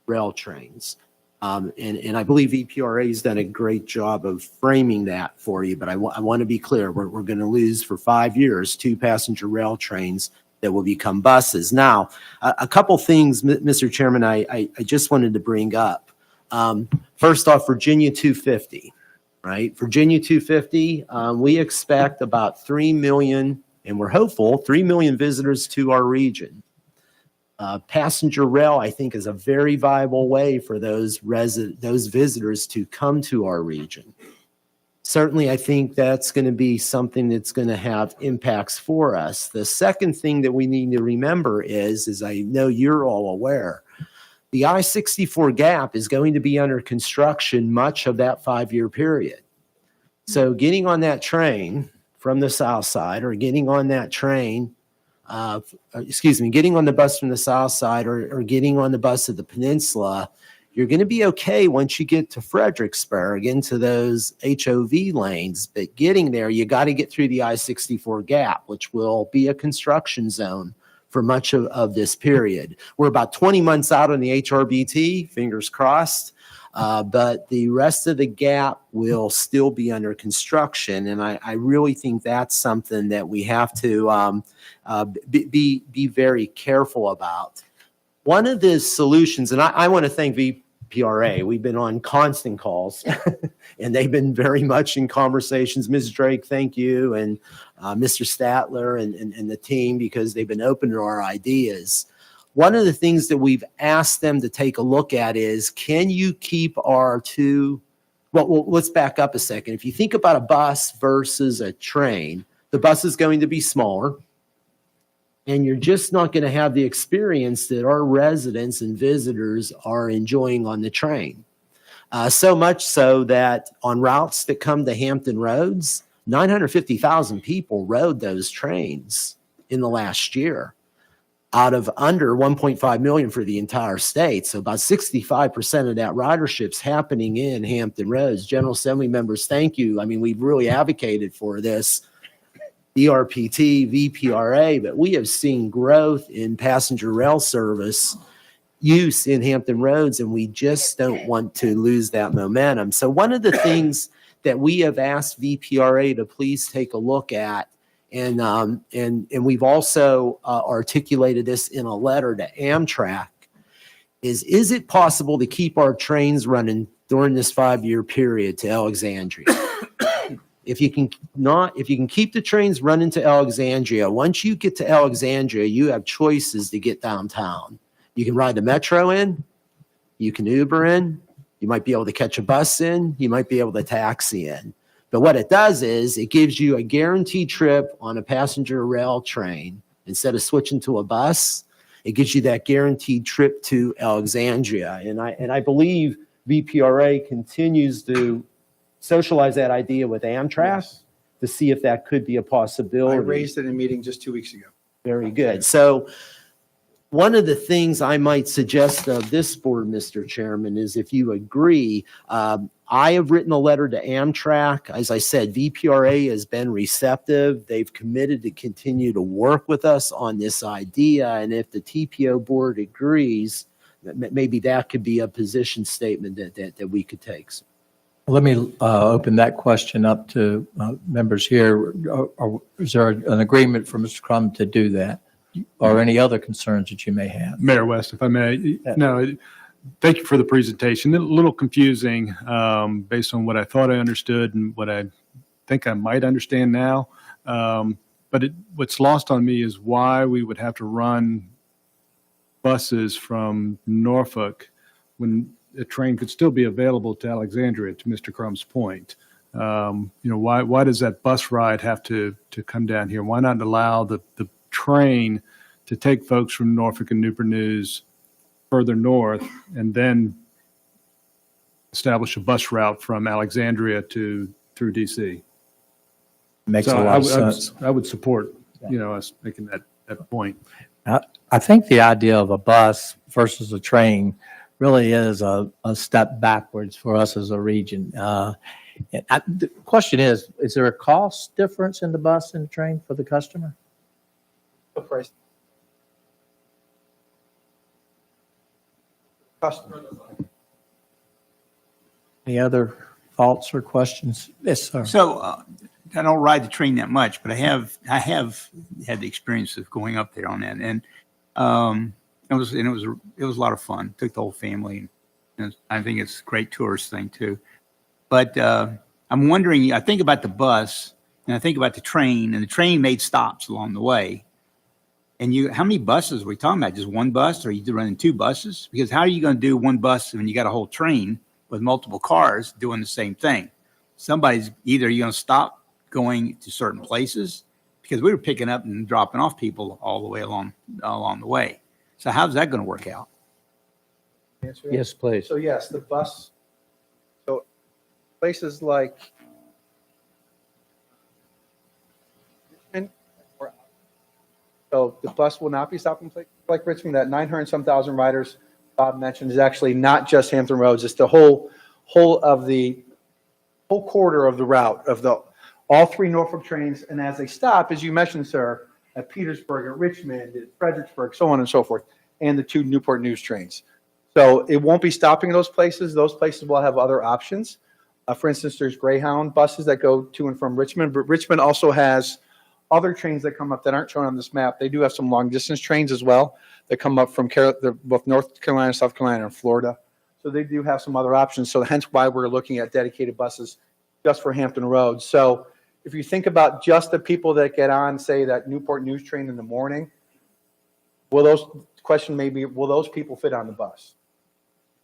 rail trains. And I believe EPRA has done a great job of framing that for you, but I want to be clear, we're going to lose for 5 years 2 passenger rail trains that will become buses. Now, a couple things, Mr. Chairman, I just wanted to bring up. First off, Virginia 250, right? Virginia 250, we expect about 3 million and we're hopeful, 3 million visitors to our region. Passenger rail, I think, is a very viable way for those visitors to come to our region. Certainly, I think that's going to be something that's going to have impacts for us. The second thing that we need to remember is I know you're all aware, the I-64 gap is going to be under construction much of that 5-year period. So getting on that train from the south side, or getting on that train, getting on the bus from the south side, or getting on the bus at the peninsula, you're going to be okay once you get to Fredericksburg into those HOV lanes. But getting there, you got to get through the I-64 gap, which will be a construction zone for much of this period. We're about 20 months out on the HRBT, fingers crossed. But the rest of the gap will still be under construction. And I really think that's something that we have to be very careful about. One of the solutions, and I want to thank VPRA, we've been on constant calls and they've been very much in conversations. Ms. Drake, thank you, and Mr. Statler and the team, because they've been open to our ideas. One of the things that we've asked them to take a look at is, can you keep our well, let's back up a second. If you think about a bus versus a train, the bus is going to be smaller, and you're just not going to have the experience that our residents and visitors are enjoying on the train. So much so that on routes that come to Hampton roads, 950,000 people rode those trains in the last year, out of under 1.5 million for the entire state. So about 65% of that ridership's happening in Hampton roads. General Assembly members, thank you. I mean, we've really advocated for this, ERPT, VPRA, but we have seen growth in passenger rail service use in Hampton roads, and we just don't want to lose that momentum. So one of the things that we have asked VPRA to please take a look at, and we've also articulated this in a letter to Amtrak, is it possible to keep our trains running during this 5-year period to Alexandria? If you can keep the trains running to Alexandria, once you get to Alexandria, you have choices to get downtown. You can ride the metro in, you can Uber in, you might be able to catch a bus in, you might be able to taxi in. But what it does is it gives you a guaranteed trip on a passenger rail train. Instead of switching to a bus, it gives you that guaranteed trip to Alexandria. And I believe VPRA continues to socialize that idea with Amtrak to see if that could be a possibility. I raised it in a meeting just 2 weeks ago. Very good. So one of the things I might suggest of this board, Mr. Chairman, is if you agree, I have written a letter to Amtrak. As I said, VPRA has been receptive. They've committed to continue to work with us on this idea. And if the TPO board agrees, maybe that could be a position statement that we could take. Let me open that question up to members here. Is there an agreement for Mr. Crum to do that? Or any other concerns that you may have? Mayor West, if I may. No, thank you for the presentation. A little confusing based on what I thought I understood and what I think I might understand now. But what's lost on me is why we would have to run buses from Norfolk when a train could still be available to Alexandria, to Mr. Crum's point. Why does that bus ride have to come down here? Why not allow the train to take folks from Norfolk and Newport News further north and then establish a bus route from Alexandria through DC? Makes a lot of sense. I would support, us making that point. I think the idea of a bus versus a train really is a step backwards for us as a region. The question is there a cost difference in the bus and the train for the customer? The price. Customer. Any other thoughts or questions? Yes, sir. So I don't ride the train that much, but I have had the experience of going up there on that, and it was a lot of fun. Took the whole family, and I think it's a great tourist thing too. But I'm wondering. I think about the bus, And I think about the train, and the train made stops along the way. And how many buses are we talking about? Just one bus, or are you running two buses? Because how are you going to do one bus when you got a whole train with multiple cars doing the same thing? Somebody's either you're going to stop going to certain places, because we were picking up and dropping off people all the way along the way. So how's that going to work out? Yes, please. So yes, the bus, so places like Richmond, so the bus will not be stopping like Richmond. That 900 and some thousand riders Bob mentioned is actually not just Hampton Roads. It's the whole corridor of the route of all three Norfolk trains. And as they stop, as you mentioned, sir, at Petersburg, at Richmond, at Fredericksburg, so on and so forth, and the two Newport News trains. So it won't be stopping in those places. Those places will have other options. For instance, there's Greyhound buses that go to and from Richmond, but Richmond also has other trains that come up that aren't shown on this map. They do have some long distance trains as well that come up from both North Carolina, South Carolina, and Florida. So they do have some other options. So hence why we're looking at dedicated buses just for Hampton Roads. So if you think about just the people that get on, say, that Newport News train in the morning, will those people fit on the bus?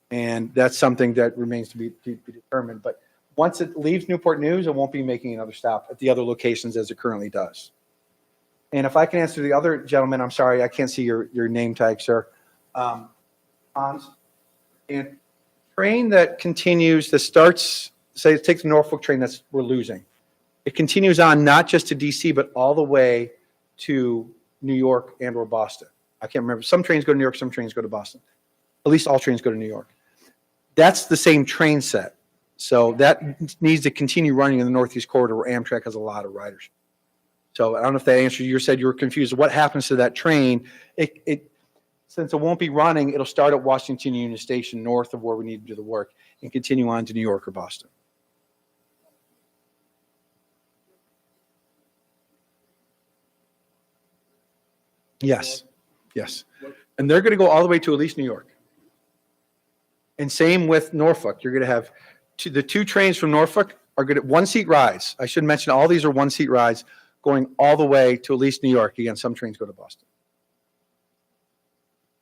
And that's something that remains to be determined. But once it leaves Newport News, it won't be making another stop at the other locations as it currently does. And if I can answer the other gentleman, I'm sorry, I can't see your name tag, sir. Hans, and train that continues, that starts, say, take the Norfolk train we're losing. It continues on not just to DC, but all the way to New York and or Boston. I can't remember. Some trains go to New York, some trains go to Boston. At least all trains go to New York. That's the same train set. So that needs to continue running in the Northeast Corridor where Amtrak has a lot of riders. So I don't know if that answered you. You said you were confused. What happens to that train? Since it won't be running, it'll start at Washington Union Station north of where we need to do the work and continue on to New York or Boston. Yes. And they're going to go all the way to at least New York. And same with Norfolk. You're going to have the two trains from Norfolk are going to one-seat rides. I should mention all these are one-seat rides going all the way to at least New York. Again, some trains go to Boston.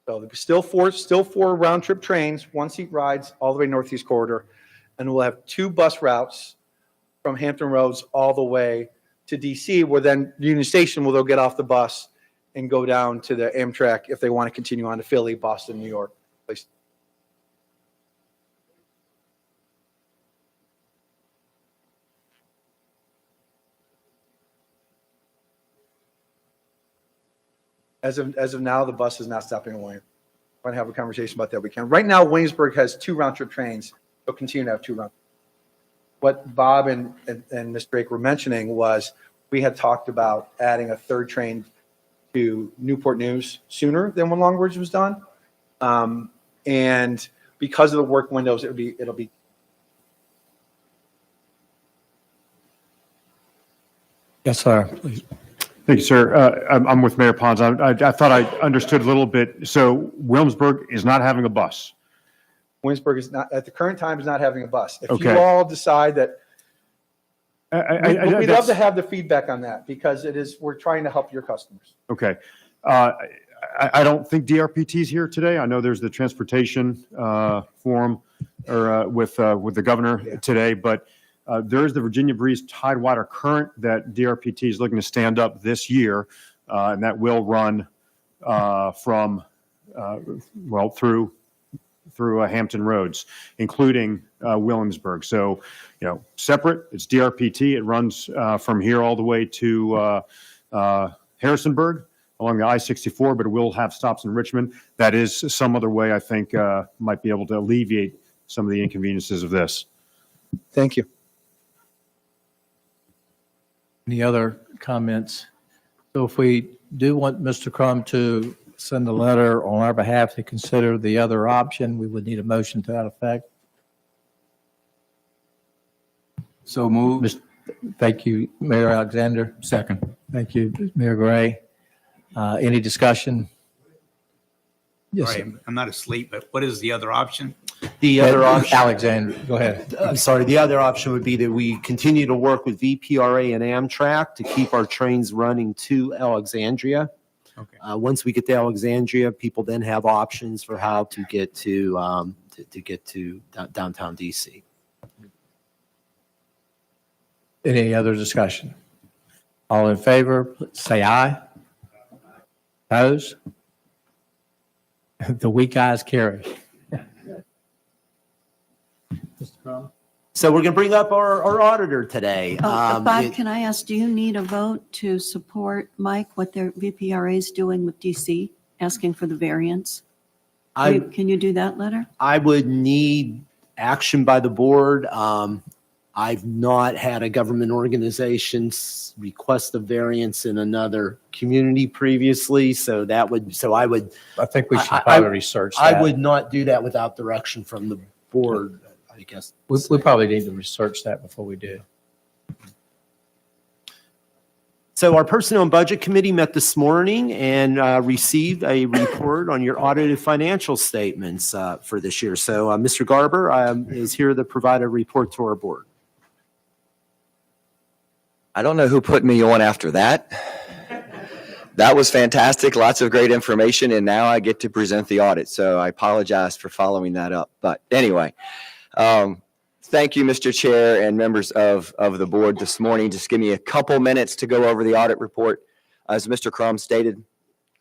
So there's still four round-trip trains, one-seat rides all the way Northeast Corridor, and we'll have two bus routes from Hampton Roads all the way to DC, where then Union Station will they'll get off the bus and go down to the Amtrak if they want to continue on to Philly, Boston, New York. Please. As of now, the bus is not stopping in Williamsburg. We're going to have a conversation about that. We can. Right now, Williamsburg has two round-trip trains. They'll continue to have two round. What Bob and Ms. Drake were mentioning was we had talked about adding a third train to Newport News sooner than when Long Bridge was done. And because of the work windows, it'll be. Yes, sir. Please. Thank you, sir. I'm with Mayor Pons. I thought I understood a little bit. So Williamsburg is not having a bus. Williamsburg is not, at the current time, is not having a bus. If Okay. you all decide that, we'd love to that's- have the feedback on that because we're trying to help your customers. Okay. I don't think DRPT is here today. I know there's the transportation forum or with the governor today, but there is the Virginia Breeze Tidewater Current that DRPT is looking to stand up this year, and that will run from through Hampton Roads, including Williamsburg. So, separate. It's DRPT. It runs from here all the way to Harrisonburg along the I-64, but it will have stops in Richmond. That is some other way I think might be able to alleviate some of the inconveniences of this. Thank you. Any other comments? So if we do want Mr. Crum to send a letter on our behalf to consider the other option, we would need a motion to that effect. So moved. Thank you, Mayor Alexander. Second. Thank you, Mayor Gray. Any discussion? Yes, Sorry, sir. I'm not asleep, but what is the other option? The other option. Alexander, go ahead. I'm sorry, the other option would be that we continue to work with VPRA and Amtrak to keep our trains running to Alexandria. Okay. Once we get to Alexandria, people then have options for how to get to downtown DC. Any other discussion? All in favor, say aye. Opposed? The weak ayes carry. So we're going to bring up our auditor today. Bob, It- can I ask, do you need a vote to support, Mike, what their VPRA is doing with DC, asking for the variance? Can you do that letter? I would need action by the board. I've not had a government organization request a variance in another community previously, so I would, I think we should I- probably research that. I would not do that without direction from the board, I guess. We probably need to research that before we do. So our Personnel and Budget Committee met this morning and received a report on your audited financial statements for this year. So Mr. Garber is here to provide a report to our board. I don't know who put me on after that. That was fantastic. Lots of great information. And now I get to present the audit. So I apologize for following that up. But anyway, thank you, Mr. Chair and members of the board this morning. Just give me a couple minutes to go over the audit report. As Mr. Crum stated,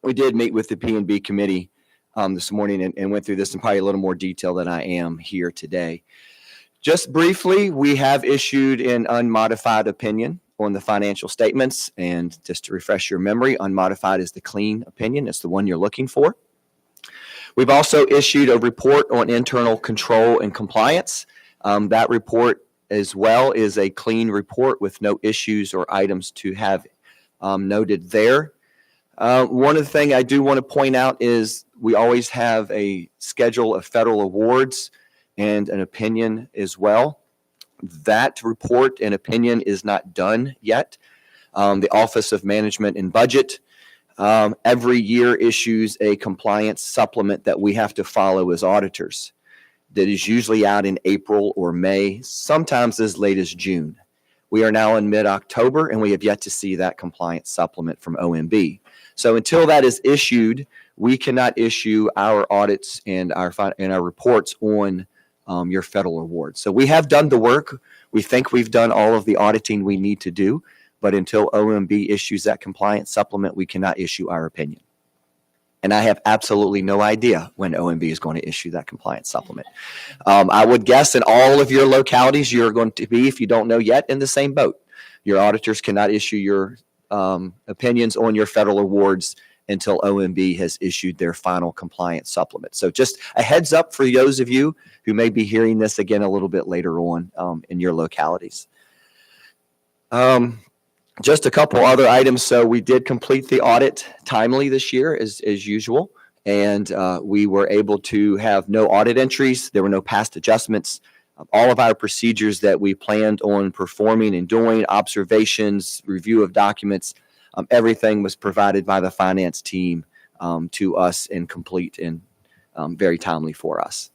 we did meet with the P&B committee this morning and went through this in probably a little more detail than I am here today. Just briefly, we have issued an unmodified opinion on the financial statements. And just to refresh your memory, unmodified is the clean opinion. It's the one you're looking for. We've also issued a report on internal control and compliance. That report as well is a clean report with no issues or items to have noted there. One of the things I do want to point out is we always have a schedule of federal awards and an opinion as well. That report and opinion is not done yet. The Office of Management and Budget every year issues a compliance supplement that we have to follow as auditors. That is usually out in April or May, sometimes as late as June. We are now in mid-October and we have yet to see that compliance supplement from OMB. So until that is issued, we cannot issue our audits and our reports on your federal awards. So we have done the work. We think we've done all of the auditing we need to do, but until OMB issues that compliance supplement, we cannot issue our opinion. And I have absolutely no idea when OMB is going to issue that compliance supplement. I would guess in all of your localities, you're going to be, if you don't know yet, in the same boat. Your auditors cannot issue your opinions on your federal awards until OMB has issued their final compliance supplement. So just a heads up for those of you who may be hearing this again a little bit later on in your localities. Just a couple other items. So we did complete the audit timely this year as usual, and we were able to have no audit entries. There were no past adjustments. All of our procedures that we planned on performing and doing, observations, review of documents, everything was provided by the finance team to us and complete and very timely for us.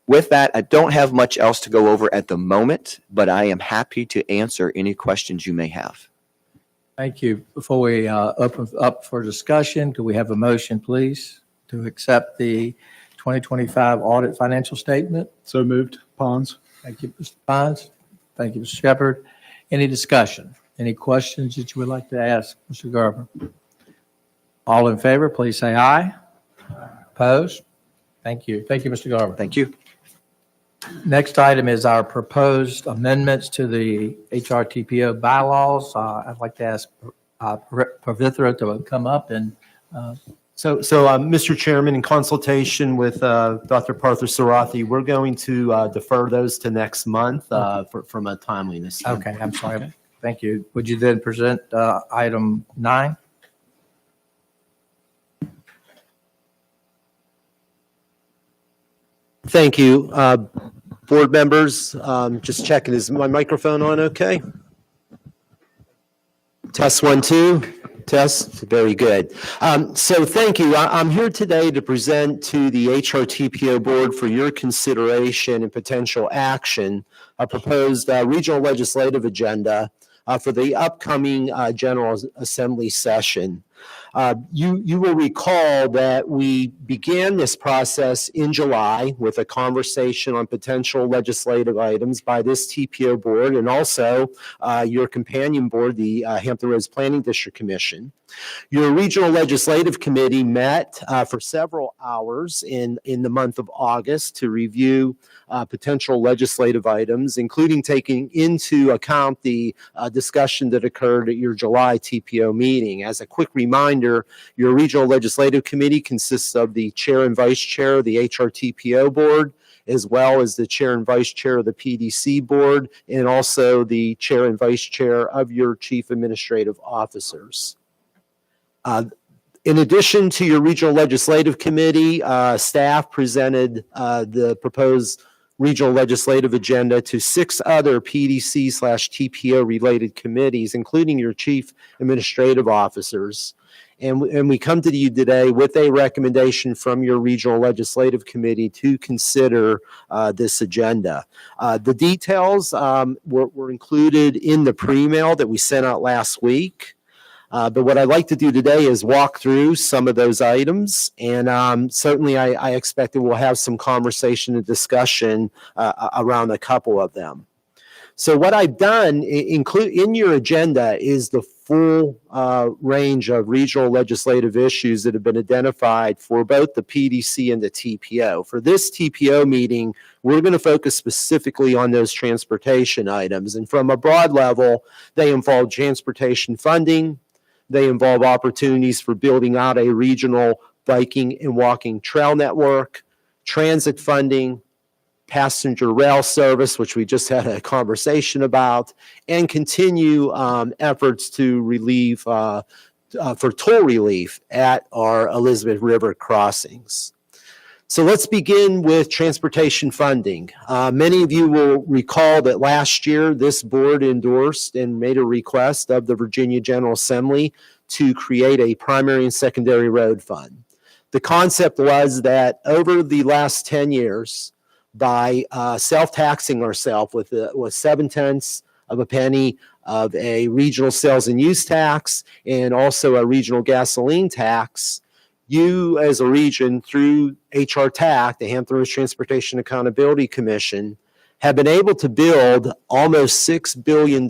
With that, I don't have much else to go over at the moment, but I am happy to answer any questions you may have. Thank you. Before we open up for discussion, could we have a motion, please, to accept the 2025 audit financial statement? So moved. Pons. Thank you, Mr. Pines. Thank you, Mr. Shepherd. Any discussion? Any questions that you would like to ask, Mr. Garber? All in favor, please say aye. Opposed? Thank you. Thank you, Mr. Garber. Thank you. Next item is our proposed amendments to the HRTPO bylaws. I'd like to ask Pavithra to come up and So, Mr. Chairman, in consultation with Dr. Partha Sarathi, we're going to defer those to next month from a timeliness standpoint. okay, I'm sorry. Thank you. Would you then present item 9? Thank you. Board members, just checking, is my microphone on okay? Test 1, 2. Tess, very good. So thank you. I'm here today to present to the HRTPO board for your consideration and potential action a proposed regional legislative agenda for the upcoming General Assembly session. You will recall that we began this process in July with a conversation on potential legislative items by this TPO board and also your companion board, the Hampton Roads Planning District Commission. Your regional legislative committee met for several hours in the month of August to review potential legislative items, including taking into account the discussion that occurred at your July TPO meeting. As a quick reminder, your regional legislative committee consists of the chair and vice chair of the HRTPO board, as well as the chair and vice chair of the PDC board, and also the chair and vice chair of your chief administrative officers. In addition to your regional legislative committee, staff presented the proposed regional legislative agenda to 6 other PDC/TPO related committees, including your chief administrative officers. And we come to you today with a recommendation from your regional legislative committee to consider this agenda. The details were included in the pre-mail that we sent out last week. But what I'd like to do today is walk through some of those items, and certainly I expect that we'll have some conversation and discussion around a couple of them. So what I've done in your agenda is the full range of regional legislative issues that have been identified for both the PDC and the TPO. For this TPO meeting, we're going to focus specifically on those transportation items. And from a broad level, they involve transportation funding. They involve opportunities for building out a regional biking and walking trail network, transit funding, passenger rail service, which we just had a conversation about, and continue efforts to relieve, for toll relief at our Elizabeth River crossings. So let's begin with transportation funding. Many of you will recall that last year this board endorsed and made a request of the Virginia General Assembly to create a primary and secondary road fund. The concept was that over the last 10 years, by self-taxing ourselves with 0.7 of a penny of a regional sales and use tax and also a regional gasoline tax, you as a region through HRTAC, the Hampton Roads Transportation Accountability Commission, have been able to build almost $6 billion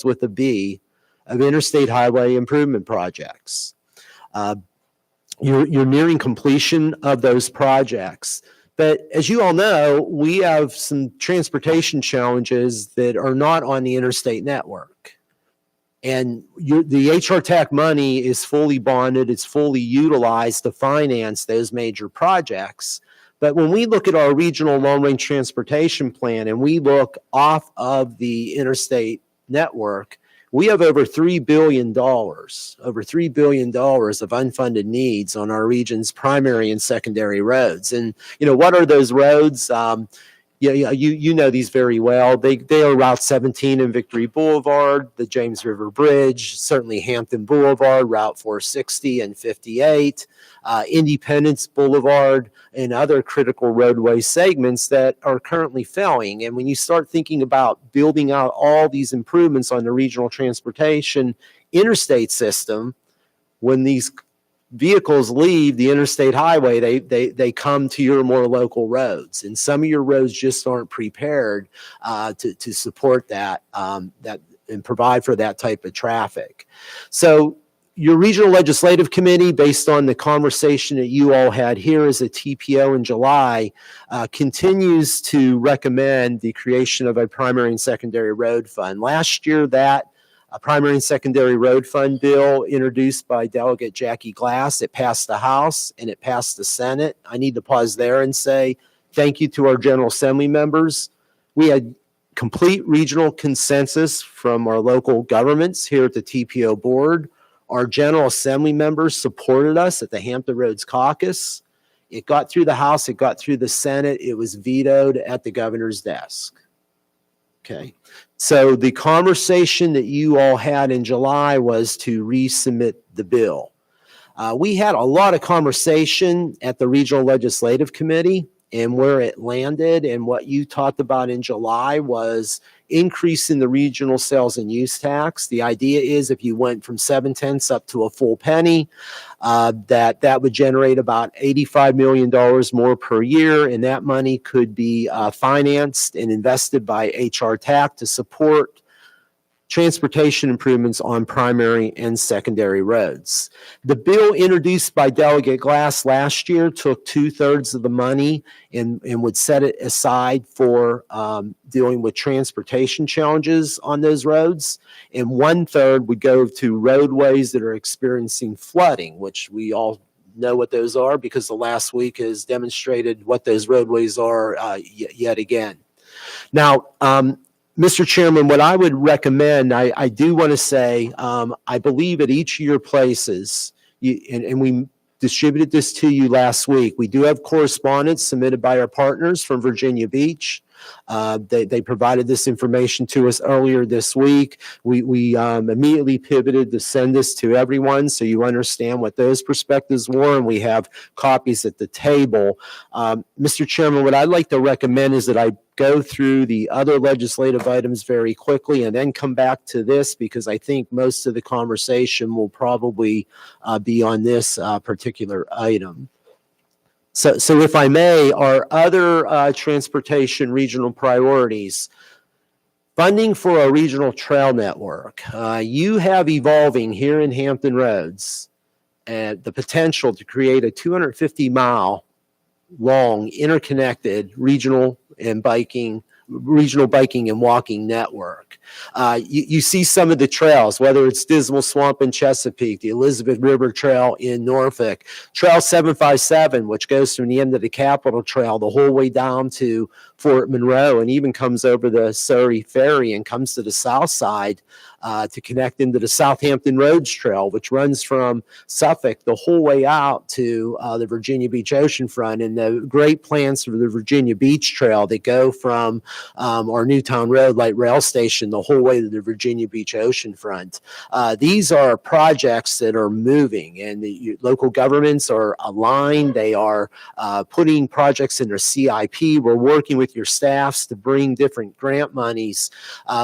with a B, of interstate highway improvement projects. You're nearing completion of those projects. But as you all know, we have some transportation challenges that are not on the interstate network. And the HRTAC money is fully bonded, it's fully utilized to finance those major projects. But when we look at our regional long-range transportation plan and we look off of the interstate network, we have over $3 billion of unfunded needs on our region's primary and secondary roads. And, what are those roads? You know these very well. They are Route 17 and Victory Boulevard, the James River Bridge, certainly Hampton Boulevard, Route 460 and 58, Independence Boulevard, and other critical roadway segments that are currently failing. And when you start thinking about building out all these improvements on the regional transportation interstate system, when these vehicles leave the interstate highway, they come to your more local roads, and some of your roads just aren't prepared to support that and provide for that type of traffic. So your regional legislative committee, based on the conversation that you all had here as a TPO in July, continues to recommend the creation of a primary and secondary road fund. Last year, that a primary and secondary road fund bill introduced by Delegate Jackie Glass. It passed the House and it passed the Senate. I need to pause there and say thank you to our General Assembly members. We had complete regional consensus from our local governments here at the TPO board. Our General Assembly members supported us at the Hampton Roads Caucus. It got through the House, it got through the Senate, it was vetoed at the governor's desk. Okay. So the conversation that you all had in July was to resubmit the bill. We had a lot of conversation at the Regional Legislative Committee, and where it landed and what you talked about in July was increasing the regional sales and use tax. The idea is if you went from 7/10 up to a full penny, that would generate about $85 million more per year, and that money could be financed and invested by HRTPO to support transportation improvements on primary and secondary roads. The bill introduced by Delegate Glass last year took 2/3 of the money and would set it aside for dealing with transportation challenges on those roads. And 1/3 would go to roadways that are experiencing flooding, which we all know what those are because the last week has demonstrated what those roadways are yet again. Now, Mr. Chairman, what I would recommend, I do want to say, I believe at each of your places, and we distributed this to you last week, we do have correspondence submitted by our partners from Virginia Beach. They provided this information to us earlier this week. We immediately pivoted to send this to everyone so you understand what those perspectives were, and we have copies at the table. Mr. Chairman, what I'd like to recommend is that I go through the other legislative items very quickly and then come back to this because I think most of the conversation will probably be on this particular item. So if I may, our other transportation regional priorities, funding for a regional trail network. You have evolving here in Hampton Roads the potential to create a 250-mile long interconnected regional biking and walking network. You see some of the trails, whether it's Dismal Swamp in Chesapeake, the Elizabeth River Trail in Norfolk, Trail 757, which goes from the end of the Capitol Trail the whole way down to Fort Monroe and even comes over the Surrey Ferry and comes to the south side to connect into the Southampton Roads Trail, which runs from Suffolk the whole way out to the Virginia Beach oceanfront, and the great plans for the Virginia Beach Trail that go from our Newtown Road light rail station the whole way to the Virginia Beach oceanfront. These are projects that are moving, and the local governments are aligned. They are putting projects in their CIP. We're working with your staffs to bring different grant monies.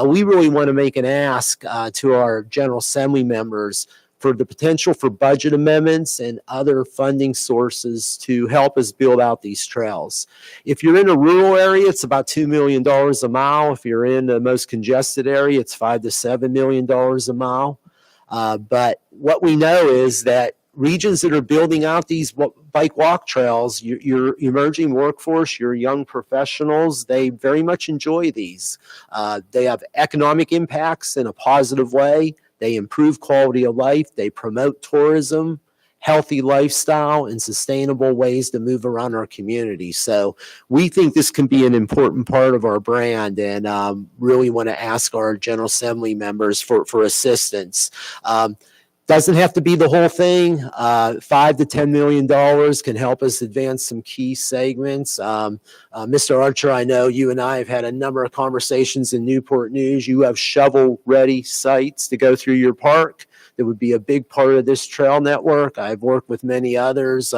We really want to make an ask to our General Assembly members for the potential for budget amendments and other funding sources to help us build out these trails. If you're in a rural area, it's about $2 million a mile. If you're in the most congested area, it's $5 to $7 million a mile. But what we know is that regions that are building out these bike walk trails, your emerging workforce, your young professionals, they very much enjoy these. They have economic impacts in a positive way. They improve quality of life. They promote tourism, healthy lifestyle, and sustainable ways to move around our community. So we think this can be an important part of our brand, and really want to ask our General Assembly members for assistance. Doesn't have to be the whole thing. $5 to $10 million can help us advance some key segments. Mr. Archer, I know you and I have had a number of conversations in Newport News. You have shovel-ready sites to go through your park. That would be a big part of this trail network. I've worked with many others.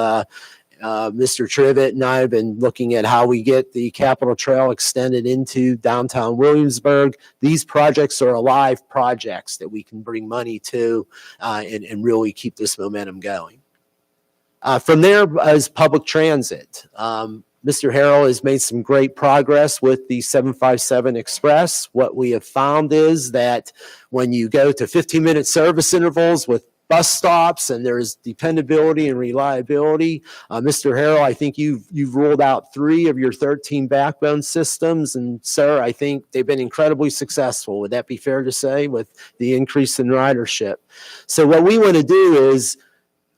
Mr. Trivet and I have been looking at how we get the Capitol Trail extended into downtown Williamsburg. These projects are alive projects that we can bring money to and really keep this momentum going. From there is public transit. Mr. Harrell has made some great progress with the 757 Express. What we have found is that when you go to 15-minute service intervals with bus stops and there's dependability and reliability. Mr. Harrell, I think you've rolled out 3 of your 13 backbone systems, and sir, I think they've been incredibly successful. Would that be fair to say, with the increase in ridership? So what we want to do is,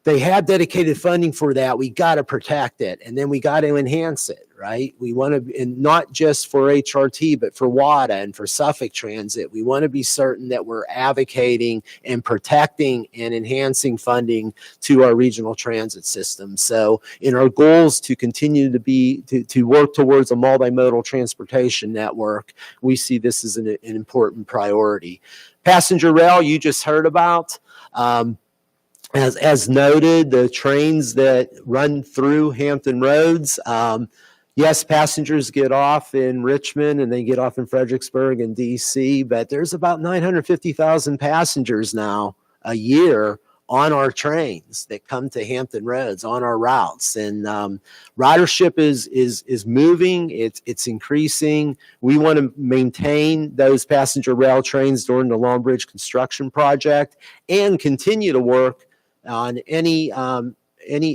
they have dedicated funding for that. We got to protect it, and then we got to enhance it, right? We want to, and not just for HRT, but for WADA and for Suffolk Transit, we want to be certain that we're advocating and protecting and enhancing funding to our regional transit system. So in our goals to continue to work towards a multimodal transportation network, we see this as an important priority. Passenger rail, you just heard about. As noted, the trains that run through Hampton roads, yes, passengers get off in Richmond and they get off in Fredericksburg and DC, but there's about 950,000 passengers now a year on our trains that come to Hampton roads on our routes, and ridership is moving. It's increasing. We want to maintain those passenger rail trains during the Long Bridge construction project and continue to work on any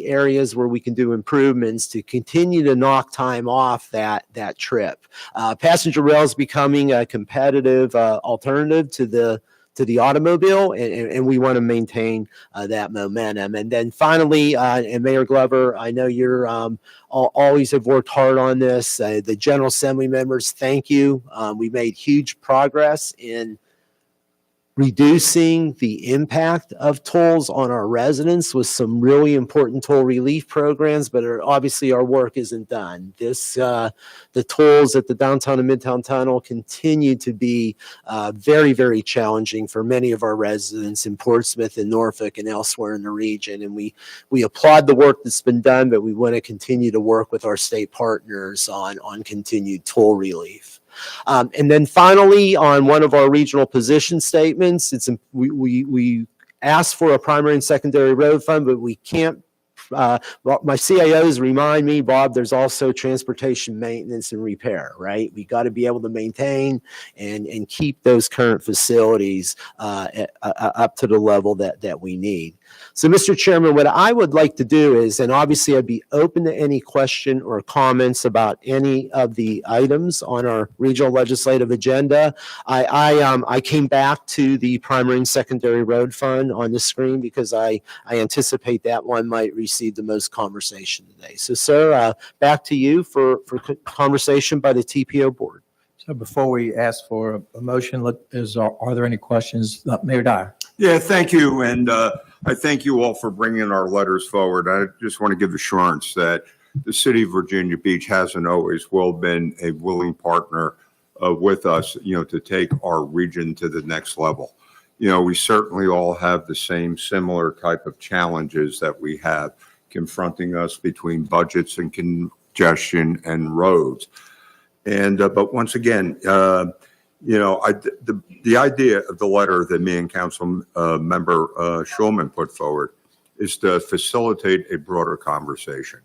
areas where we can do improvements to continue to knock time off that trip. Passenger rail is becoming a competitive alternative to the automobile, and we want to maintain that momentum. And then finally, and Mayor Glover, I know you're always have worked hard on this. The General Assembly members, thank you. We made huge progress in reducing the impact of tolls on our residents with some really important toll relief programs, but obviously our work isn't done. The tolls at the downtown and midtown tunnel continue to be very, very challenging for many of our residents in Portsmouth and Norfolk and elsewhere in the region. And we applaud the work that's been done, but we want to continue to work with our state partners on continued toll relief. And then finally, on one of our regional position statements, we asked for a primary and secondary road fund, but we can't. My CIOs remind me, Bob, there's also transportation maintenance and repair, right? We got to be able to maintain and keep those current facilities up to the level that we need. So, Mr. Chairman, what I would like to do is, and obviously I'd be open to any question or comments about any of the items on our regional legislative agenda. I came back to the primary and secondary road fund on the screen because I anticipate that one might receive the most conversation today. So, sir, back to you for conversation by the TPO board. So before we ask for a motion, are there any questions? Mayor Dyer. Yeah, thank you. And I thank you all for bringing our letters forward. I just want to give assurance that the city of Virginia Beach has and always will been a willing partner with us, to take our region to the next level. We certainly all have the same similar type of challenges that we have confronting us between budgets and congestion and roads. And but once again, the idea of the letter that me and Council Member Schulman put forward is to facilitate a broader conversation.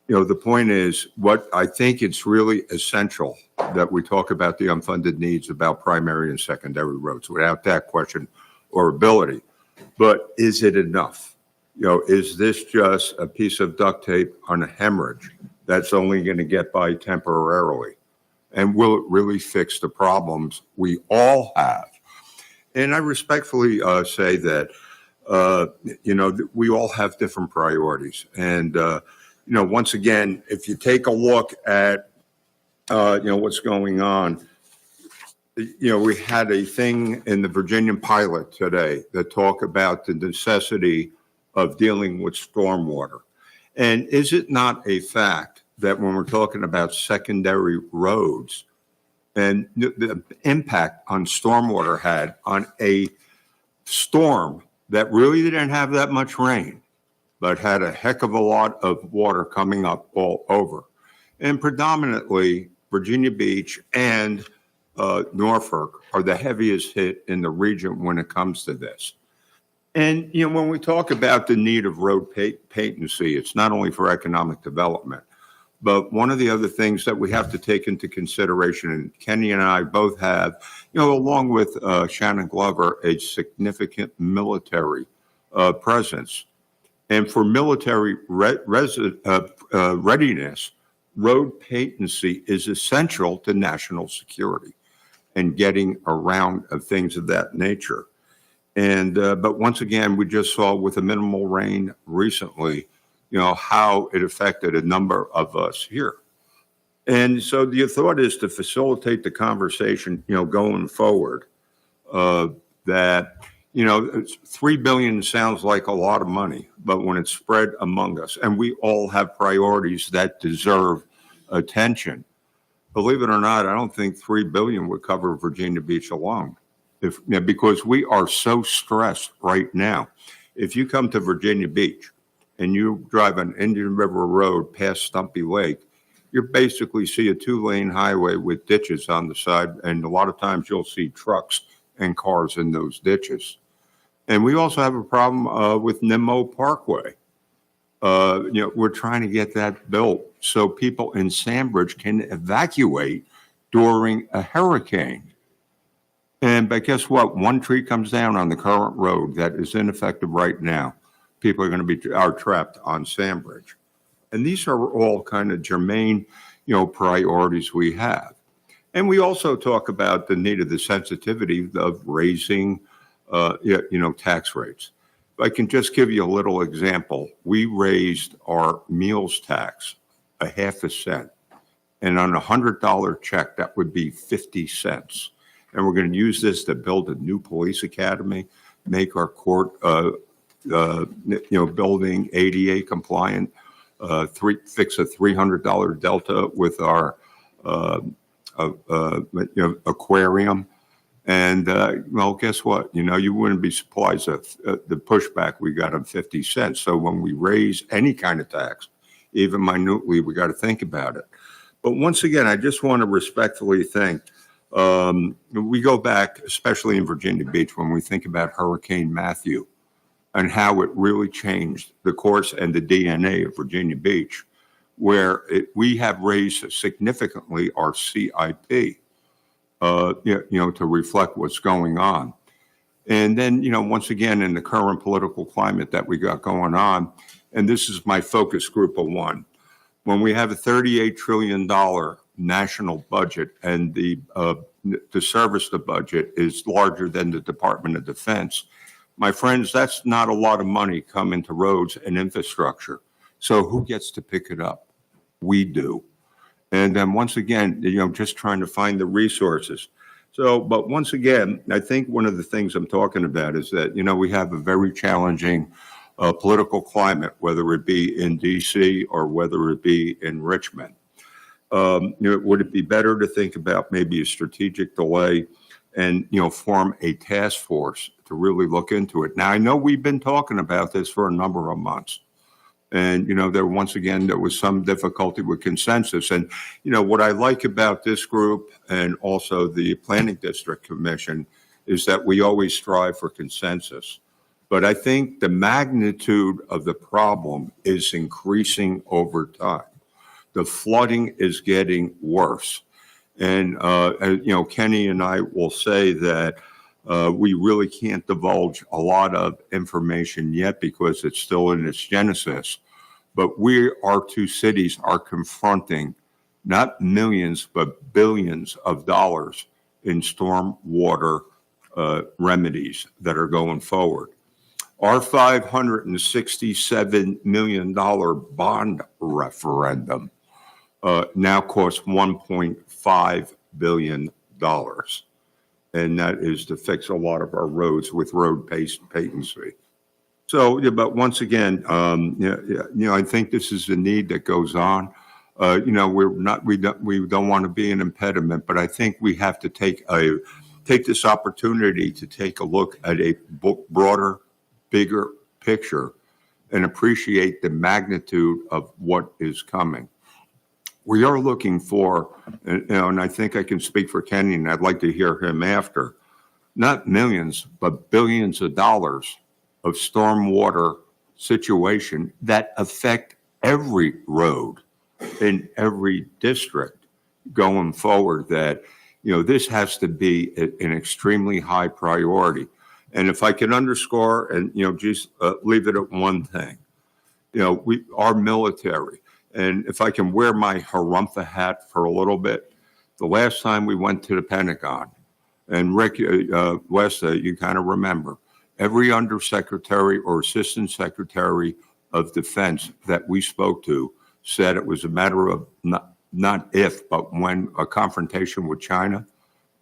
The point is, what I think it's really essential that we talk about the unfunded needs about primary and secondary roads without that question or ability. But is it enough? Is this just a piece of duct tape on a hemorrhage that's only going to get by temporarily? And will it really fix the problems we all have? And I respectfully say that, we all have different priorities. And, once again, if you take a look at, what's going on, we had a thing in the Virginian pilot today that talked about the necessity of dealing with stormwater. And is it not a fact that when we're talking about secondary roads and the impact on stormwater had on a storm that really didn't have that much rain, but had a heck of a lot of water coming up all over? And predominantly Virginia Beach and Norfolk are the heaviest hit in the region when it comes to this. And, when we talk about the need of road patency, it's not only for economic development, but one of the other things that we have to take into consideration, and Kenny and I both have, along with Shannon Glover, a significant military presence. And for military readiness, road patency is essential to national security and getting around things of that nature. And but once again, we just saw with the minimal rain recently, how it affected a number of us here. And so the thought is to facilitate the conversation, going forward, that, 3 billion sounds like a lot of money, but when it's spread among us, and we all have priorities that deserve attention, believe it or not, I don't think 3 billion would cover Virginia Beach alone. Because we are so stressed right now. If you come to Virginia Beach and you drive on Indian River Road past Stumpy Lake, you basically see a 2-lane highway with ditches on the side, and a lot of times you'll see trucks and cars in those ditches. And we also have a problem with Nimmo Parkway. We're trying to get that built so people in Sandbridge can evacuate during a hurricane. But guess what? One tree comes down on the current road that is ineffective right now. People are going to are trapped on Sandbridge. And these are all kind of germane, priorities we have. And we also talk about the need of the sensitivity of raising, tax rates. If I can just give you a little example. We raised our meals tax a half a cent. And on a $100 check, that would be 50 cents. And we're going to use this to build a new police academy, make our court, building ADA compliant, fix a $300 delta with our aquarium. And, guess what? You wouldn't be surprised at the pushback we got on 50 cents. So when we raise any kind of tax, even minutely, we got to think about it. But once again, I just want to respectfully thank. We go back, especially in Virginia Beach, when we think about Hurricane Matthew and how it really changed the course and the DNA of Virginia Beach, where we have raised significantly our CIP, to reflect what's going on. And then, once again, in the current political climate that we got going on, and this is my focus group of one, when we have a $38 trillion national budget and to service the budget is larger than the Department of Defense, my friends, that's not a lot of money coming to roads and infrastructure. So who gets to pick it up? We do. And then once again, just trying to find the resources. So, but once again, I think one of the things I'm talking about is that, we have a very challenging political climate, whether it be in DC or whether it be in Richmond. Would it be better to think about maybe a strategic delay and, form a task force to really look into it? Now, I know we've been talking about this for a number of months. And, there was some difficulty with consensus. And, what I like about this group and also the Planning District Commission is that we always strive for consensus. But I think the magnitude of the problem is increasing over time. The flooding is getting worse. And, Kenny and I will say that we really can't divulge a lot of information yet because it's still in its genesis. But our two cities are confronting not millions, but billions of dollars in storm water remedies that are going forward. Our $567 million bond referendum now costs $1.5 billion. And that is to fix a lot of our roads with road patency. So, but once again, I think this is a need that goes on. We don't want to be an impediment, but I think we have to take this opportunity to take a look at a broader, bigger picture and appreciate the magnitude of what is coming. We are looking for, and I think I can speak for Kenny, and I'd like to hear him after, not millions, but billions of dollars of stormwater situation that affect every road in every district going forward, that, this has to be an extremely high priority. And if I can underscore and, just leave it at one thing, our military, and if I can wear my Harumpha hat for a little bit, the last time we went to the Pentagon, and Rick, Wes, you kind of remember, every undersecretary or assistant secretary of defense that we spoke to said it was a matter of not if, but when a confrontation with China,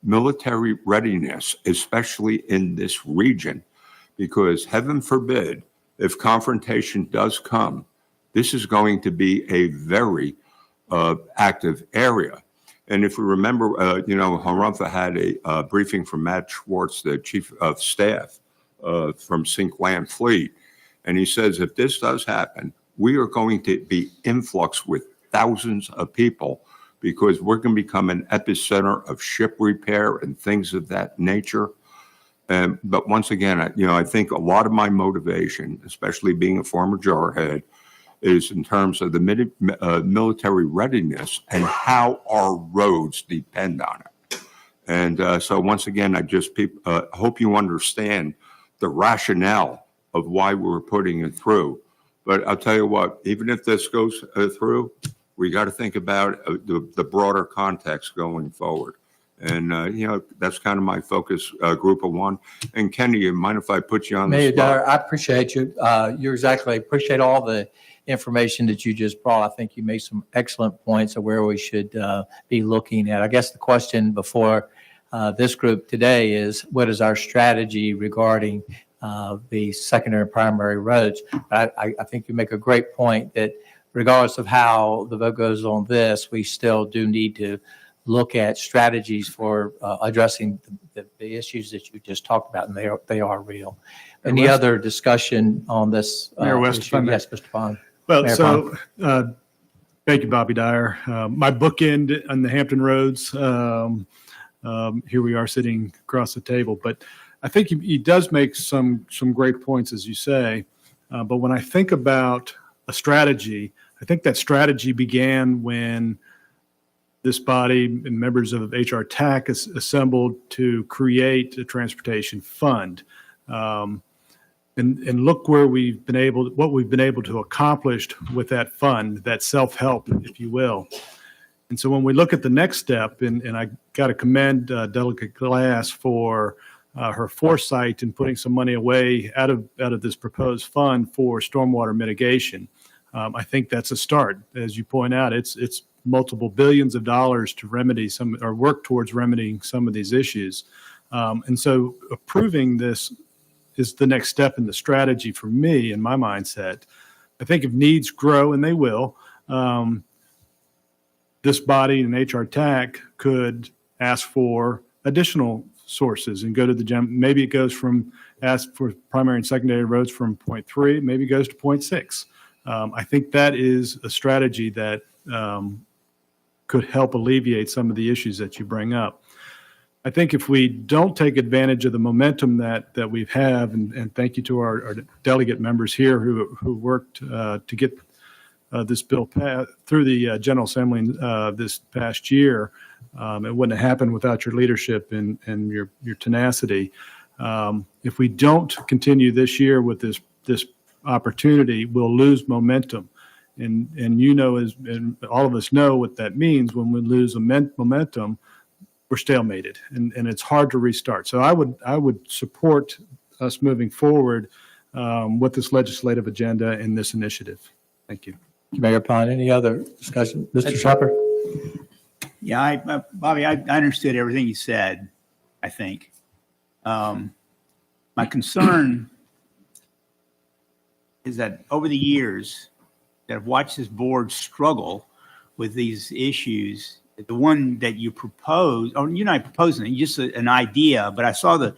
military readiness, especially in this region, because heaven forbid, if confrontation does come, this is going to be a very active area. And if we remember, Harumfa had a briefing from Matt Schwartz, the chief of staff from Sink Land Fleet. And he says, if this does happen, we are going to be influx with thousands of people because we're going to become an epicenter of ship repair and things of that nature. But once again, I think a lot of my motivation, especially being a former jarhead, is in terms of the military readiness and how our roads depend on it. And so once again, I just hope you understand the rationale of why we're putting it through. But I'll tell you what, even if this goes through, we got to think about the broader context going forward. And, that's kind of my focus, group of one. And Kenny, you mind if I put you on the Mayor spot? Dyer, I appreciate you. Appreciate all the information that you just brought. I think you made some excellent points of where we should be looking at. I guess the question before this group today is, what is our strategy regarding the secondary and primary roads? I think you make a great point that regardless of how the vote goes on this, we still do need to look at strategies for addressing the issues that you just talked about, and they are real. Any other discussion on this? Mayor West, if I issue? may. Yes, Mr. Bond. Well, Mayor so thank you, Bobby Dyer. My bookend on the Hampton roads, here we are sitting across the table, but I think he does make some great points, as you say. But when I think about a strategy, I think that strategy began when this body and members of HRTAC assembled to create a transportation fund. And look where what we've been able to accomplish with that fund, that self-help, if you will. And so when we look at the next step, and I got to commend Delegate Glass for her foresight in putting some money away out of this proposed fund for stormwater mitigation. I think that's a start. As you point out, it's multiple billions of dollars to remedy some or work towards remedying some of these issues. And so approving this is the next step in the strategy for me and my mindset. I think if needs grow, and they will, this body and HRTAC could ask for additional sources and go to the maybe it goes from ask for primary and secondary roads from 0.3, maybe it goes to 0.6. I think that is a strategy that could help alleviate some of the issues that you bring up. I think if we don't take advantage of the momentum that we have, and thank you to our delegate members here who worked to get this bill through the General Assembly this past year, it wouldn't have happened without your leadership and your tenacity. If we don't continue this year with this opportunity, we'll lose momentum. And and all of us know what that means. When we lose momentum, we're stalemated, and it's hard to restart. So I would support us moving forward with this legislative agenda and this initiative. Thank you. Mayor Pond, any other discussion? Mr. Schlepper? Yeah, Bobby, I understood everything you said, I think. My concern is that over the years that I've watched this board struggle with these issues, the one that you propose, or you're not proposing it, just an idea, but I saw the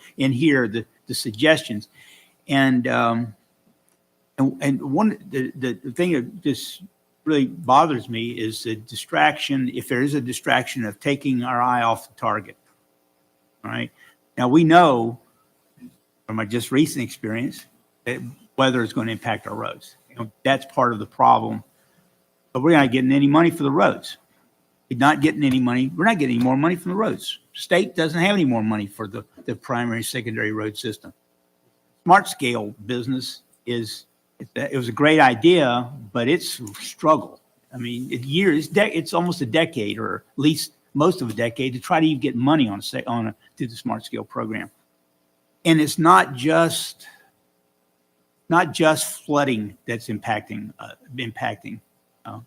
suggestions. And one, the thing that just really bothers me is the distraction, if there is a distraction of taking our eye off the target. All right. Now we know from my just recent experience that weather is going to impact our roads. That's part of the problem, but we're not getting any money for the roads. We're not getting any money. We're not getting any more money from the roads. State doesn't have any more money for the primary and secondary road system. Smart scale business it was a great idea, but it's a struggle. I mean, it's almost a decade, or at least most of a decade, to try to even get money through the smart scale program. And it's not just flooding that's impacting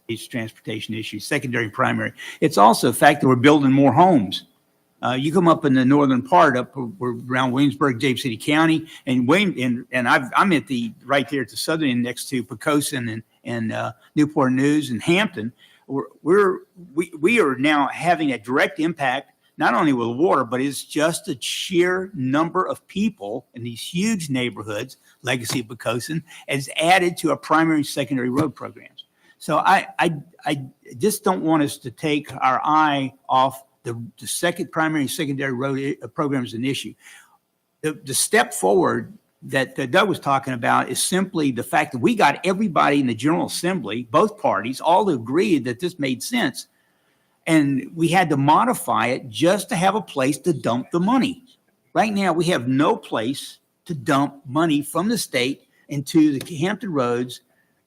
these transportation issues, secondary and primary. It's also the fact that we're building more homes. You come up in the northern part, we're around Williamsburg, James City County, and I'm at right there at the southern end next to Pocosin and Newport News and Hampton. We are now having a direct impact, not only with water, but it's just the sheer number of people in these huge neighborhoods, Legacy of Pocosin, has added to our primary and secondary road programs. So I just don't want us to take our eye off the second primary and secondary road program is an issue. The step forward that Doug was talking about is simply the fact that we got everybody in the General Assembly, both parties, all agreed that this made sense. And we had to modify it just to have a place to dump the money. Right now, we have no place to dump money from the state into the Hampton roads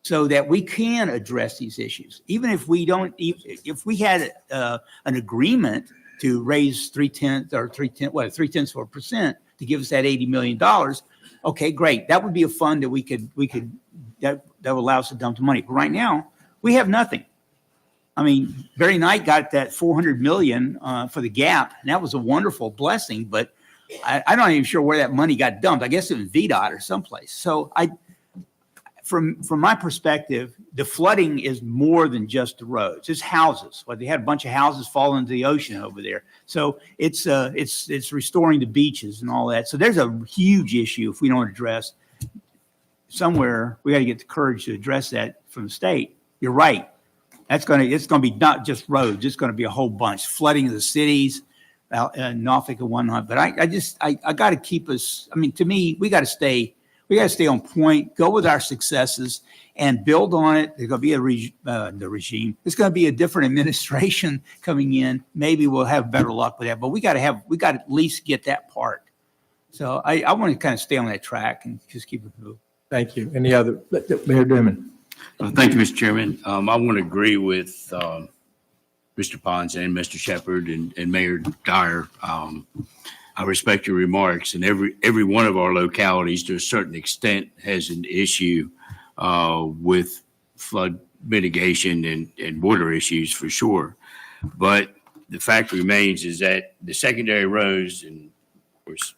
so that we can address these issues. Even if we don't, if we had an agreement to raise 0.3% to give us that $80 million, okay, great. That would be a fund that that would allow us to dump the money. But right now, we have nothing. I mean, Barry Knight got that $400 million for the gap, and that was a wonderful blessing, but I'm not even sure where that money got dumped. I guess it was VDOT or someplace. So from my perspective, the flooding is more than just the roads. It's houses. Well, they had a bunch of houses fall into the ocean over there. So it's restoring the beaches and all that. So there's a huge issue if we don't address somewhere. We got to get the courage to address that from the state. You're right. It's going to be not just roads. It's going to be a whole bunch. Flooding of the cities, Norfolk and whatnot. But I got to keep us. I mean, to me, we got to stay on point, go with our successes and build on it. There's going to be the regime. There's going to be a different administration coming in. Maybe we'll have better luck with that, but we got to at least get that part. So I want to kind of stay on that track and just keep it moving. Thank you. Any other? Mayor Newman. Thank you, Mr. Chairman. I want to agree with Mr. Pons and Mr. Shepherd and Mayor Dyer. I respect your remarks, and every one of our localities, to a certain extent, has an issue with flood mitigation and water issues for sure. But the fact remains is that the secondary roads, and of course,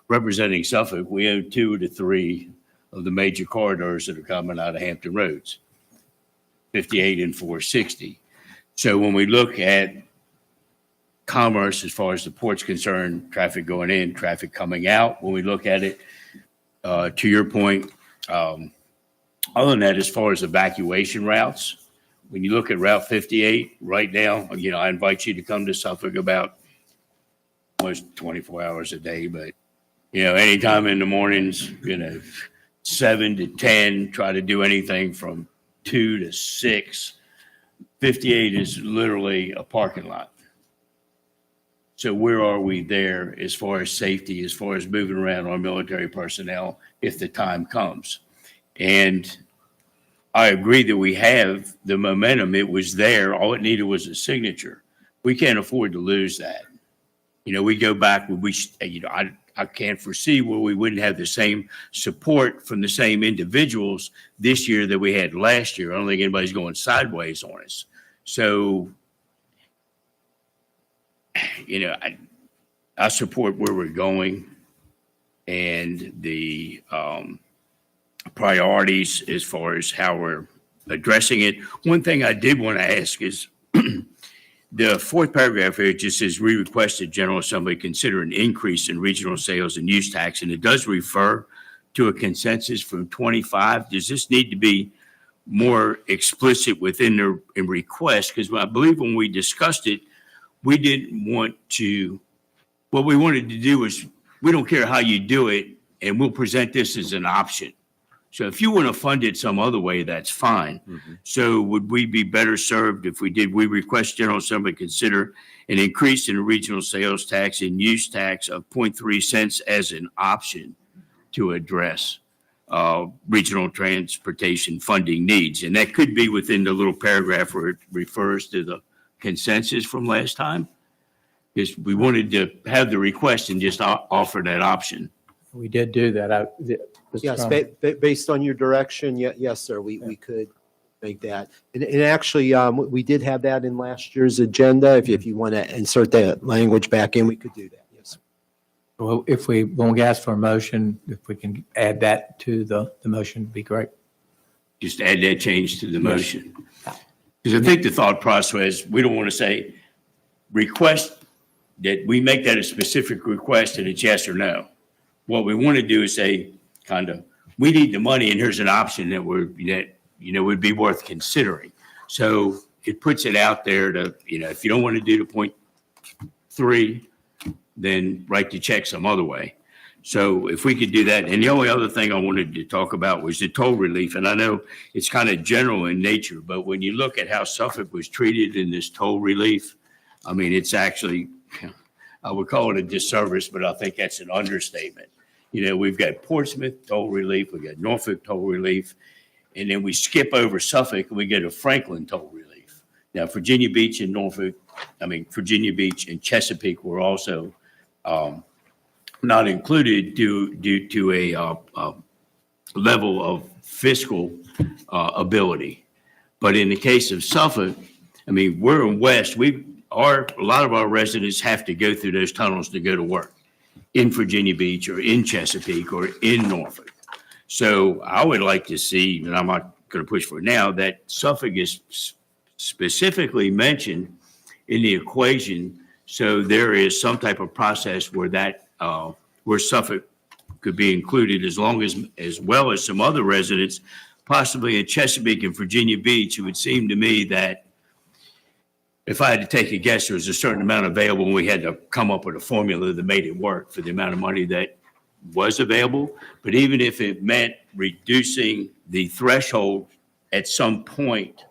representing Suffolk, we own 2 of the 3 of the major corridors that are coming out of Hampton roads, 58 and 460. So when we look at commerce, as far as the port's concerned, traffic going in, traffic coming out, when we look at it, to your point, other than that, as far as evacuation routes, when you look at Route 58 right now, I invite you to come to Suffolk about almost 24 hours a day, but, anytime in the mornings, 7 to 10, try to do anything from 2 to 6. 58 is literally a parking lot. So where are we there as far as safety, as far as moving around our military personnel if the time comes? And I agree that we have the momentum. It was there. All it needed was a signature. We can't afford to lose that. We go back when I can't foresee where we wouldn't have the same support from the same individuals this year that we had last year. I don't think anybody's going sideways on us. So, I support where we're going and the priorities as far as how we're addressing it. One thing I did want to ask is the 4th paragraph here just says, we requested General Assembly consider an increase in regional sales and use tax, and it does refer to a consensus from 25. Does this need to be more explicit within the request? Because I believe when we discussed it, we didn't want to, what we wanted to do was, we don't care how you do it, and we'll present this as an option. So if you want to fund it some other way, that's fine. Mm-hmm. So would we be better served if we request General Assembly consider an increase in the regional sales tax and use tax of 0.3 cents as an option to address regional transportation funding needs? And that could be within the little paragraph where it refers to the consensus from last time, because we wanted to have the request and just offer that option. We did do that. Yes, based on your direction, yes, sir, we could make that. And actually, we did have that in last year's agenda. If you want to insert that language back in, we could do that, yes. Well, if we won't ask for a motion, if we can add that to the motion, it'd be great. Just add that change to the motion. Because I think the thought process, we don't want to say request, that we make that a specific request and it's yes or no. What we want to do is say, kind of, we need the money and here's an option that would be worth considering. So it puts it out there to, if you don't want to do the 0.3, then write the check some other way. So if we could do that, and the only other thing I wanted to talk about was the toll relief. And I know it's kind of general in nature, but when you look at how Suffolk was treated in this toll relief, I mean, it's actually, I would call it a disservice, but I think that's an understatement. We've got Portsmouth toll relief, we got Norfolk toll relief, and then we skip over Suffolk and we get a Franklin toll relief. Now, Virginia Beach and Virginia Beach and Chesapeake were also not included due to a level of fiscal ability. But in the case of Suffolk, we're in West, a lot of our residents have to go through those tunnels to go to work in Virginia Beach or in Chesapeake or in Norfolk. So I would like to see, and I'm not going to push for it now, that Suffolk is specifically mentioned in the equation. So there is some type of process where where Suffolk could be included, as well as some other residents, possibly in Chesapeake and Virginia Beach. It would seem to me that if I had to take a guess, there was a certain amount available and we had to come up with a formula that made it work for the amount of money that was available. But even if it meant reducing the threshold at some point,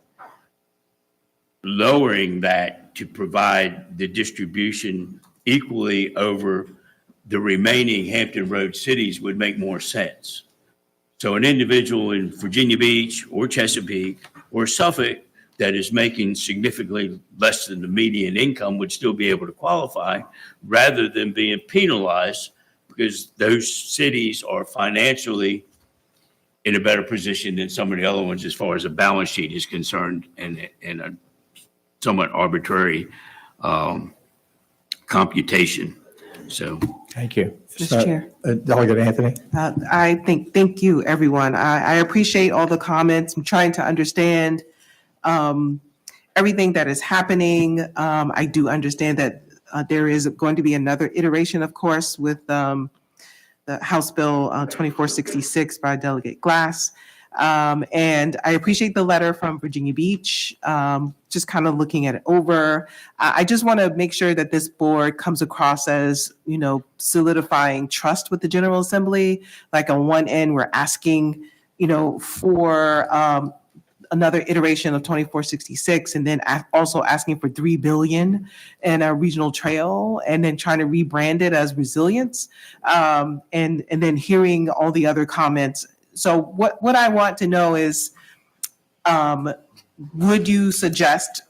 lowering that to provide the distribution equally over the remaining Hampton Road cities would make more sense. So an individual in Virginia Beach or Chesapeake or Suffolk that is making significantly less than the median income would still be able to qualify, rather than being penalized because those cities are financially in a better position than some of the other ones as far as a balance sheet is concerned, and a somewhat arbitrary computation. So Thank you. Mr. Chair. Delegate Anthony. Thank you, everyone. I appreciate all the comments. I'm trying to understand everything that is happening. I do understand that there is going to be another iteration, of course, with the House Bill 2466 by Delegate Glass. And I appreciate the letter from Virginia Beach, just kind of looking at it over. I just want to make sure that this board comes across as, solidifying trust with the General Assembly. Like on one end, we're asking, for another iteration of 2466, and then also asking for $3 billion in a regional trail, and then trying to rebrand it as resilience, and then hearing all the other comments. So what I want to know is, would you suggest,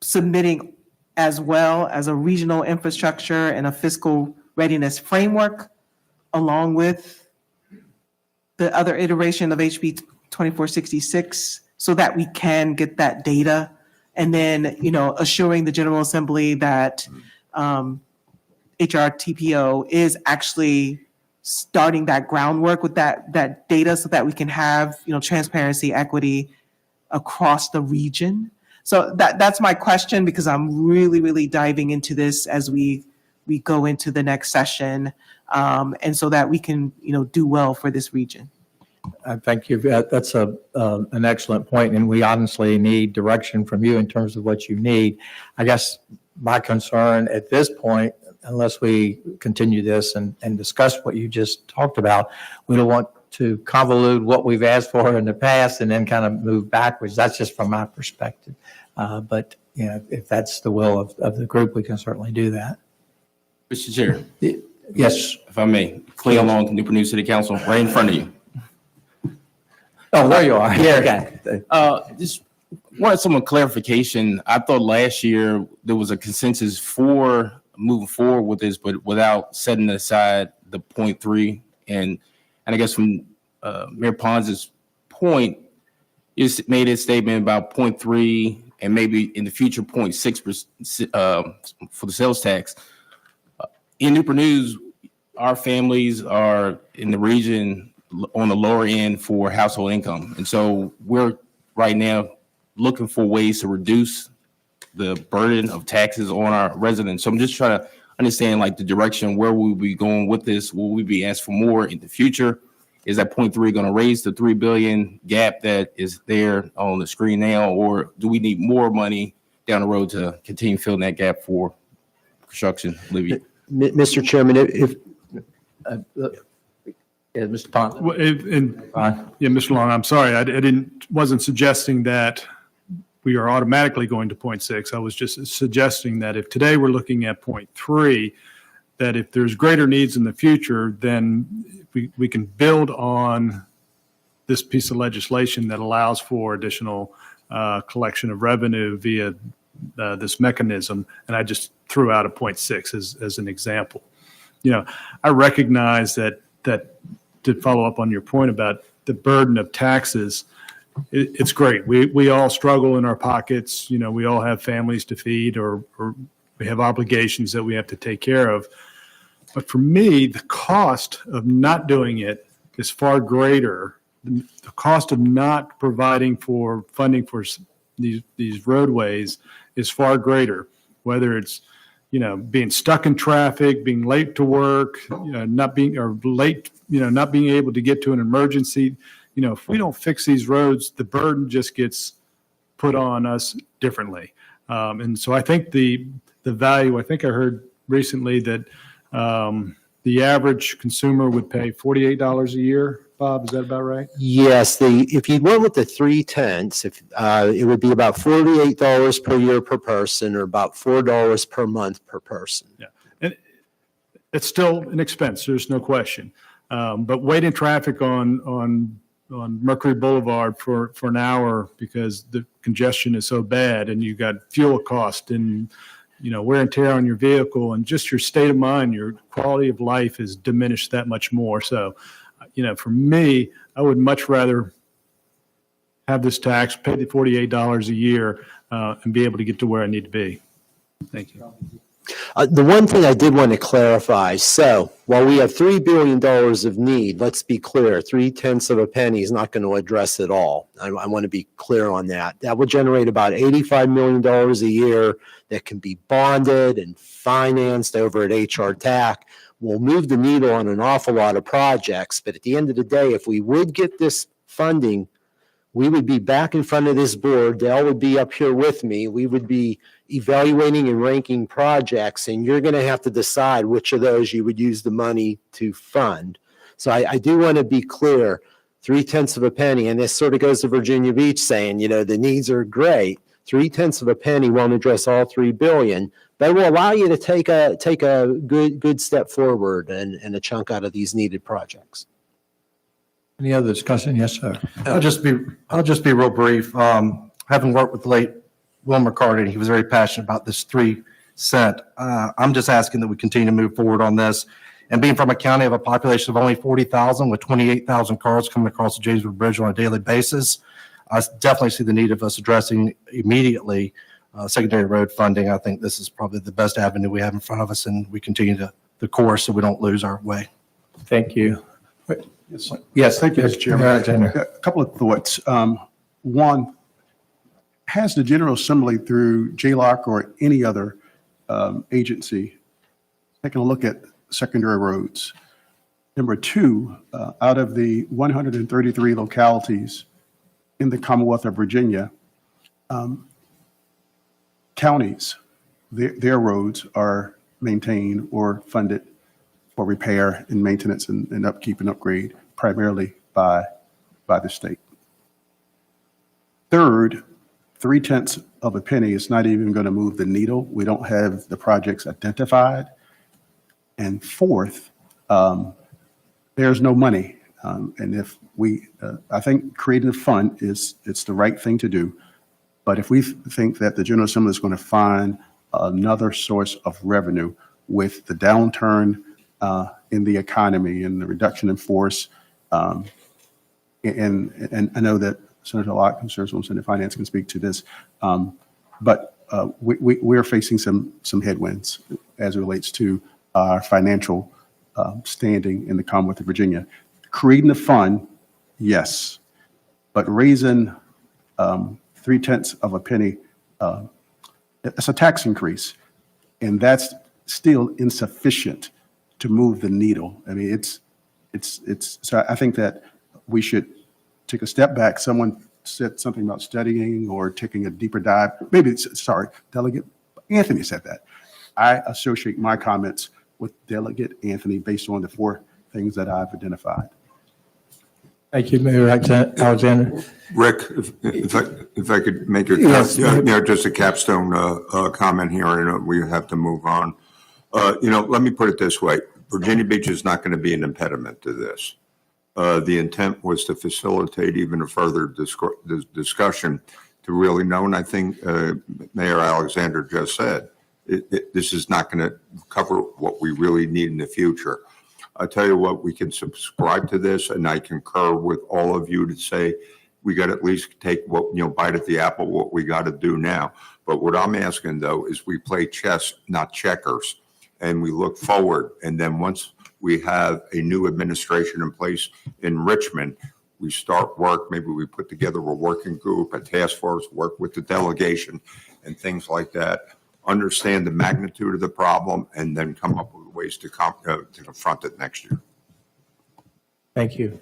submitting as well as a regional infrastructure and a fiscal readiness framework along with the other iteration of HB 2466 so that we can get that data? And then, assuring the General Assembly that HRTPO is actually starting that groundwork with that data so that we can have, transparency, equity across the region. So that's my question, because I'm really, really diving into this as we go into the next session, and so that we can, do well for this region. Thank you. That's an excellent point, and we honestly need direction from you in terms of what you need. I guess my concern at this point, unless we continue this and discuss what you just talked about, we don't want to convolute what we've asked for in the past and then kind of move backwards. That's just from my perspective. But if that's the will of the group, we can certainly do that. Mr. Chair. Yes. If I may, Clay Long, Newport News City Council, right in front of you. Oh, there you are. Yeah. Okay. Just wanted some clarification. I thought last year there was a consensus for moving forward with this, but without setting aside the 0.3. And I guess from Mayor Pons' point, you made a statement about 0.3 and maybe in the future 0.6% for the sales tax. In Newport News, our families are in the region on the lower end for household income. And so we're right now looking for ways to reduce the burden of taxes on our residents. So I'm just trying to understand like the direction where we'll be going with this. Will we be asked for more in the future? Is that 0.3 going to raise the $3 billion gap that is there on the screen now? Or do we need more money down the road to continue filling that gap for construction, Olivia? Mr. Chairman, Yeah, Mr. Pond. Well, yeah, Mr. Long, I'm sorry, I wasn't suggesting that we are automatically going to 0.6. I was just suggesting that if today we're looking at 0.3, that if there's greater needs in the future, then we can build on this piece of legislation that allows for additional collection of revenue via this mechanism. And I just threw out a 0.6 as an example. You know, I recognize that to follow up on your point about the burden of taxes, it's great. We all struggle in our pockets. You know, we all have families to feed or we have obligations that we have to take care of. But for me, the cost of not doing it is far greater. The cost of not providing for funding for these roadways is far greater, whether it's, you know, being stuck in traffic, being late to work, not being able to get to an emergency. You know, if we don't fix these roads, the burden just gets put on us differently. And so I think the value, I think I heard recently that the average consumer would pay $48 a year. Bob, is that about right? yes, if you went with the 0.3, it would be about $48 per year per person, or about $4 per month per person. Yeah, and it's still an expense. There's no question. But waiting traffic on Mercury Boulevard for an hour because the congestion is so bad, and you got fuel cost and, you know, wear and tear on your vehicle, and just your state of mind, your quality of life is diminished that much more. So, you know, for me, I would much rather have this tax, pay the $48 a year, and be able to get to where I need to be. Thank you. The one thing I did want to clarify, so while we have $3 billion of need, let's be clear, 0.3 of a penny is not going to address it all. I want to be clear on that. That will generate about $85 million a year that can be bonded and financed over at HRTPO. We'll move the needle on an awful lot of projects, but at the end of the day, if we would get this funding, we would be back in front of this board. Dale would be up here with me. We would be evaluating and ranking projects, and you're going to have to decide which of those you would use the money to fund. So I do want to be clear, 0.3 of a penny, and this sort of goes to Virginia Beach saying, you know, the needs are great. 0.3 of a penny won't address all $3 billion, but it will allow you to take a good step forward and a chunk out of these needed projects. Any other discussion? Yes, sir. I'll just be real brief. Having worked with the late Will McCarty, he was very passionate about this 3 I'm just asking that we continue to move forward on this. And being from a county of a population of only 40,000 with 28,000 cars coming across the Jameswood Bridge on a daily basis, I definitely see the need of us addressing immediately secondary road funding. I think this is probably the best avenue we have in front of us, and we continue the course so we don't lose our way. Thank you. Yes, thank you, Mr. Chairman. A couple of thoughts. One, has the General Assembly through JLOC or any other agency taken a look at secondary roads? Number two, out of the 133 localities in the Commonwealth of Virginia, counties, their roads are maintained or funded for repair and maintenance and upkeep and upgrade primarily by the state. Third, 0.3 of a penny is not even going to move the needle. We don't have the projects identified. And fourth, there's no money. And if I think creating a fund it's the right thing to do. But if we think that the General Assembly is going to find another source of revenue with the downturn in the economy and the reduction in force, and I know that Senator Locke and Senator Wilson in Finance can speak to this. But we're facing some headwinds as it relates to our financial standing in the Commonwealth of Virginia. Creating the fund, yes, but raising 0.3 of a penny, it's a tax increase, and that's still insufficient to move the needle. I mean, so I think that we should take a step back. Someone said something about studying or taking a deeper dive. Delegate Anthony said that. I associate my comments with Delegate Anthony based on the 4 things that I've identified. Thank you, Mayor Alexander. Rick, if I could make Yes. just a capstone comment here, and we have to move on. Let me put it this way. Virginia Beach is not going to be an impediment to this. The intent was to facilitate even a further discussion to really know, and I think Mayor Alexander just said, this is not going to cover what we really need in the future. I tell you what, we can subscribe to this, and I concur with all of you to say we got to at least take bite at the apple, what we got to do now. But what I'm asking, though, is we play chess, not checkers, and we look forward. And then once we have a new administration in place in Richmond, we start work. Maybe we put together a working group, a task force, work with the delegation and things like that, understand the magnitude of the problem, and then come up with ways to confront it next year. Thank you.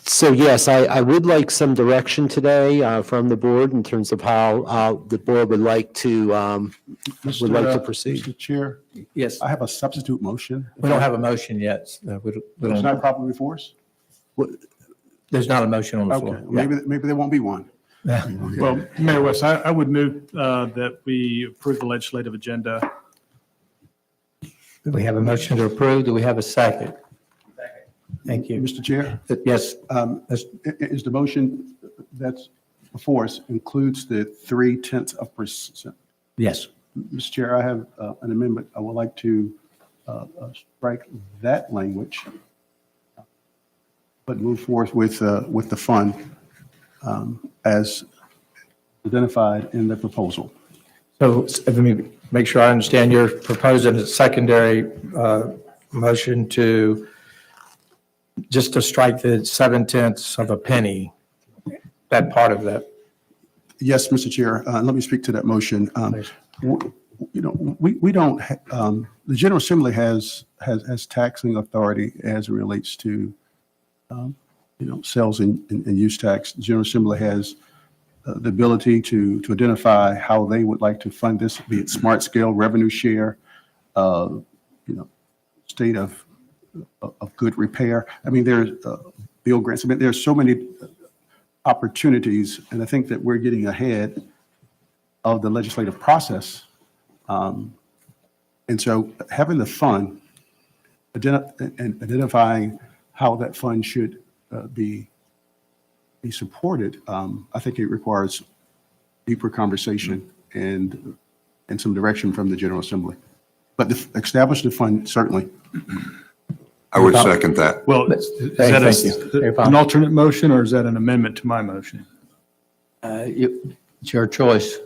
So yes, I would like some direction today from the board in terms of how the board would like to proceed. Mr. Chair, Yes, I have a substitute motion. we don't have a motion yet. We It's don't- not properly before us? There's not a motion on the Okay, floor. maybe there won't be one. Yeah. Well, Mayor West, I would move that we approve the legislative agenda. Do we have a motion to approve? Do we have a second? Thank you. Mr. Chair, Yes, is the motion that's before us includes the 0.3%? yes. Mr. Chair, I have an amendment. I would like to strike that language, but move forth with the fund as identified in the proposal. So let me make sure I understand. You're proposing a secondary motion just to strike the 0.7 of a penny, that part of that. Yes, Mr. Chair, let me speak to that motion. We don't, the General Assembly has taxing authority as it relates to, sales and use tax. The General Assembly has the ability to identify how they would like to fund this, be it smart scale, revenue share, state of good repair. I mean, there's bill grants. I mean, there's so many opportunities, and I think that we're getting ahead of the legislative process. And so having the fund, identifying how that fund should be supported, I think it requires deeper conversation and some direction from the General Assembly. But establish the fund, certainly. I would second that. Well, is that an alternate motion, or is that an amendment to my motion? It's your choice.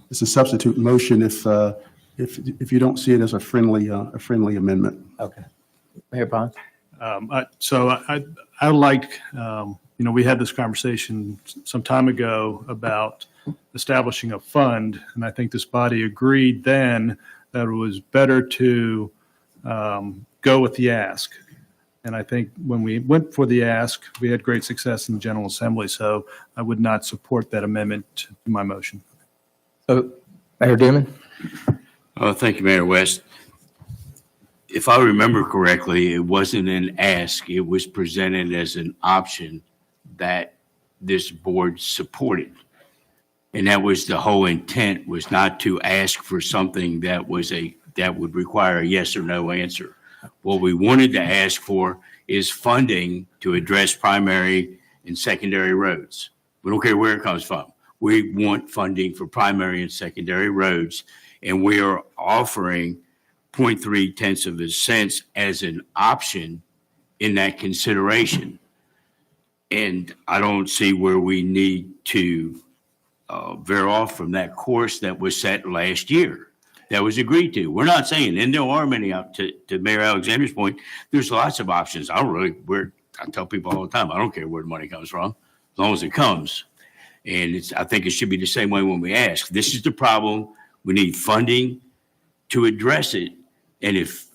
It's a substitute motion if you don't see it as a friendly amendment. Okay. Mayor Bond? I like, we had this conversation some time ago about establishing a fund, and I think this body agreed then that it was better to go with the ask. And I think when we went for the ask, we had great success in the General Assembly, so I would not support that amendment to my motion. So, Mayor Dimon? Thank you, Mayor West. If I remember correctly, it wasn't an ask. It was presented as an option that this board supported. And that was the whole intent, was not to ask for something that would require a yes or no answer. What we wanted to ask for is funding to address primary and secondary roads. We don't care where it comes from. We want funding for primary and secondary roads, and we are offering 0.3 tenths of a cents as an option in that consideration. And I don't see where we need to veer off from that course that was set last year, that was agreed to. We're not saying, and there are many, to Mayor Alexander's point, there's lots of options. I tell people all the time, I don't care where the money comes from, as long as it comes. And I think it should be the same way when we ask. This is the problem. We need funding to address it. And if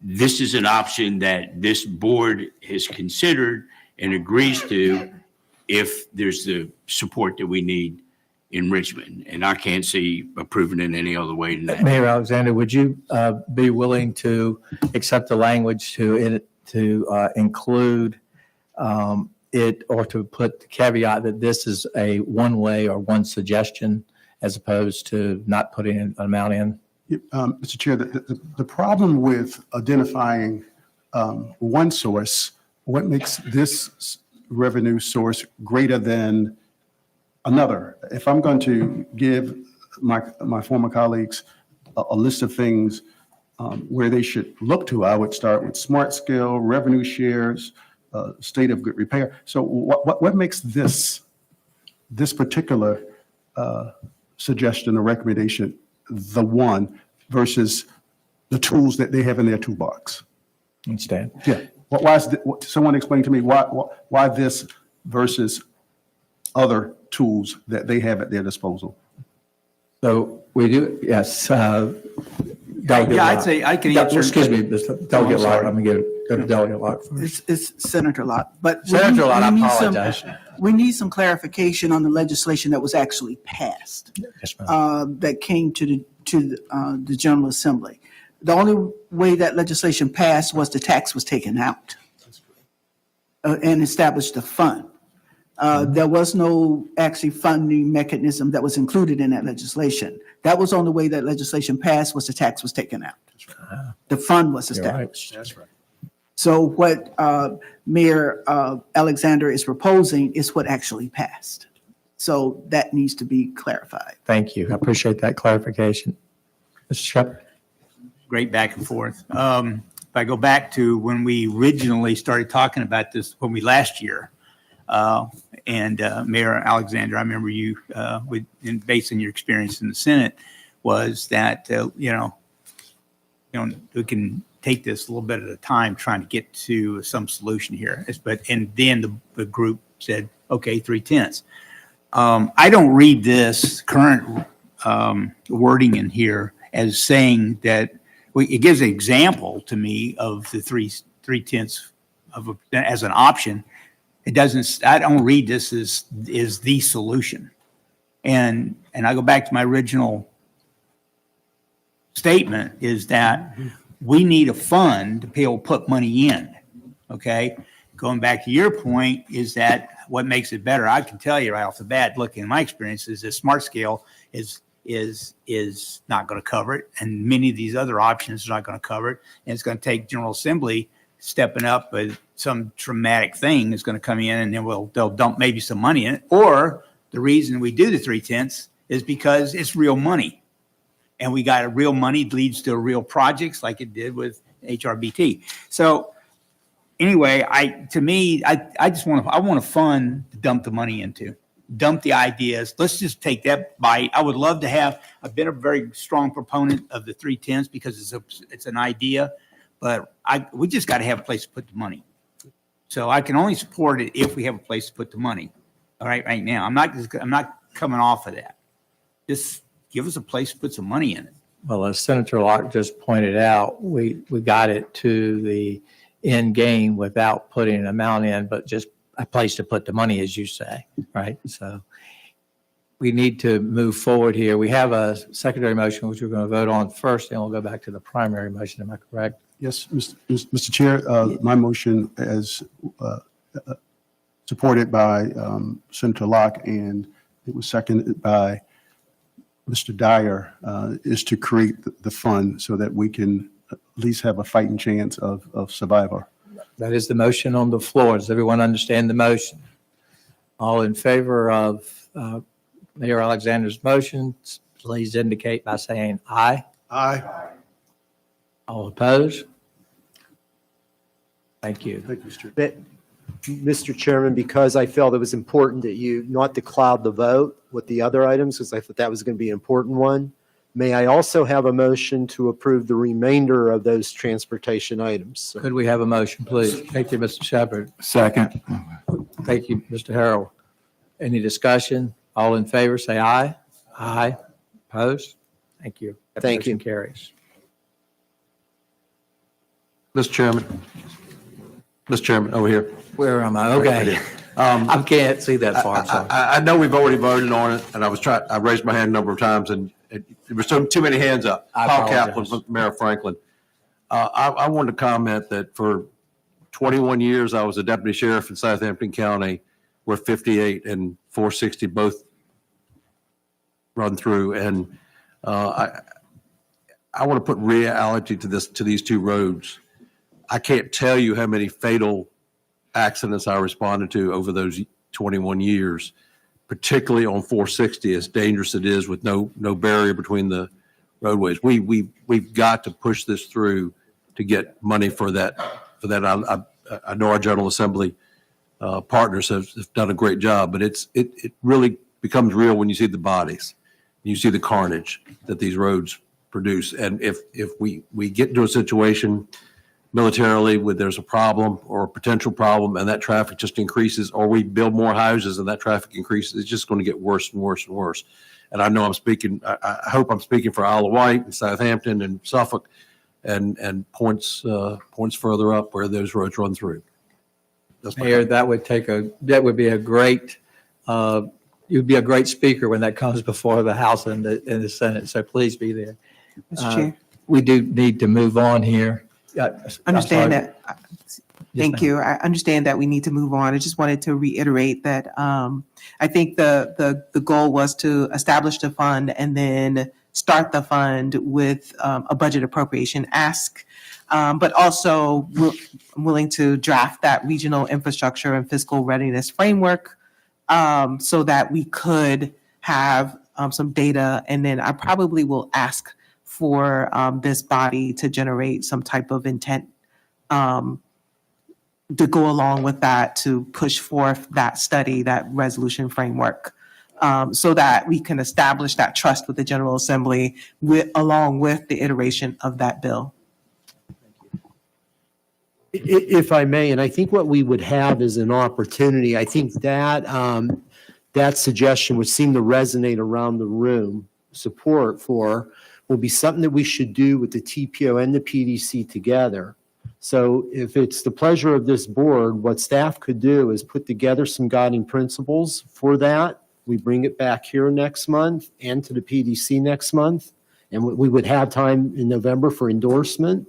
this is an option that this board has considered and agrees to, if there's the support that we need in Richmond, and I can't see approving it any other way than that. Mayor Alexander, would you be willing to accept the language to include it, or to put the caveat that this is a one way or one suggestion as opposed to not putting an amount in? Mr. Chair, the problem with identifying one source, what makes this revenue source greater than another? If I'm going to give my former colleagues a list of things where they should look to, I would start with smart scale, revenue shares, state of good repair. So what makes this particular suggestion or recommendation the one versus the tools that they have in their toolbox? Understand? Yeah. Someone explain to me why this versus other tools that they have at their disposal? So we do, yes. Yeah, I'd say I can answer. Excuse me, Delegate Locke. I'm going to go to Delegate Locke first. It's Senator Locke, but Senator Locke, I apologize. We need some clarification on the legislation that was actually passed, Yes, ma'am. that came to the General Assembly. The only way that legislation passed was the tax was taken out and established a fund. There was no actually funding mechanism that was included in that legislation. That was the only way that legislation passed, was the tax was taken out. The fund was established. That's right. So what Mayor Alexander is proposing is what actually passed. So that needs to be clarified. Thank you. I appreciate that clarification. Mr. Shepherd? Great back and forth. If I go back to when we originally started talking about this, last year, and Mayor Alexander, I remember you, based on your experience in the Senate, was that, we can take this a little bit at a time trying to get to some solution here. And then the group said, okay, 3/10. I don't read this current wording in here as saying that, it gives an example to me of the 3/10 as an option. It doesn't, I don't read this as the solution. And I go back to my original statement, is that we need a fund to be able to put money in, okay? Going back to your point, is that what makes it better? I can tell you right off the bat, looking at my experience, is that Smart Scale is not going to cover it, and many of these other options are not going to cover it, and it's going to take General Assembly stepping up with some traumatic thing is going to come in, and then they'll dump maybe some money in it. Or the reason we do the 3/10 is because it's real money, and we got a real money leads to real projects like it did with HRBT. So anyway, I just want a fund to dump the money into, dump the ideas. Let's just take that bite. I would love to have. I've been a very strong proponent of the 3/10 because it's an idea, but we just got to have a place to put the money. So I can only support it if we have a place to put the money. All right now, I'm not coming off of that. Just give us a place to put some money in it. Well, as Senator Locke just pointed out, we got it to the end game without putting an amount in, but just a place to put the money, as you say, right? So we need to move forward here. We have a secondary motion, which we're going to vote on first, and we'll go back to the primary motion. Am I correct? Yes, Mr. Chair, my motion is supported by Senator Locke, and it was seconded by Mr. Dyer, is to create the fund so that we can at least have a fighting chance of survival. That is the motion on the floor. Does everyone understand the motion? All in favor of Mayor Alexander's motion, please indicate by saying aye. Aye. All opposed? Thank you. Thank you, Mr. But, Mr. Chairman, because I felt it was important that you not to cloud the vote with the other items, because I thought that was going to be an important one, may I also have a motion to approve the remainder of those transportation items? Could we have a motion, please? Thank you, Mr. Shepherd. Second. Thank you, Mr. Harrell. Any discussion? All in favor, say aye. Aye. Opposed? Thank you. That Thank you. motion carries. Mr. Chairman. Mr. Chairman, over here. Where am I? Okay. I can't see that far, I'm sorry. I know we've already voted on it, and I raised my hand a number of times, and there were too many hands up. I Paul apologize. Kaplan, Mayor Franklin. I wanted to comment that for 21 years, I was a deputy sheriff in Southampton County, where 58 and 460 both run through, and I want to put reality to these two roads. I can't tell you how many fatal accidents I responded to over those 21 years, particularly on 460, as dangerous it is with no barrier between the roadways. We've got to push this through to get money for that. I know our General Assembly partners have done a great job, but it really becomes real when you see the bodies, you see the carnage that these roads produce. And if we get into a situation militarily where there's a problem or a potential problem and that traffic just increases, or we build more houses and that traffic increases, it's just going to get worse and worse and worse. And I know I hope I'm speaking for Isle of Wight and Southampton and Suffolk and points further up where those roads run through. Mayor, that would be a great, you'd be a great speaker when that comes before the House and the Senate. So please be there. Mr. Chair, We do need to move on here. understand that. Yes, Thank ma'am. you. I understand that we need to move on. I just wanted to reiterate that I think the goal was to establish the fund and then start the fund with a budget appropriation ask, but also I'm willing to draft that regional infrastructure and fiscal readiness framework so that we could have some data. And then I probably will ask for this body to generate some type of intent to go along with that, to push forth that study, that resolution framework, so that we can establish that trust with the General Assembly along with the iteration of that bill. If I may, and I think what we would have is an opportunity, I think that that suggestion would seem to resonate around the room, support for, will be something that we should do with the TPO and the PDC together. So if it's the pleasure of this board, what staff could do is put together some guiding principles for that. We bring it back here next month and to the PDC next month. And we would have time in November for endorsement.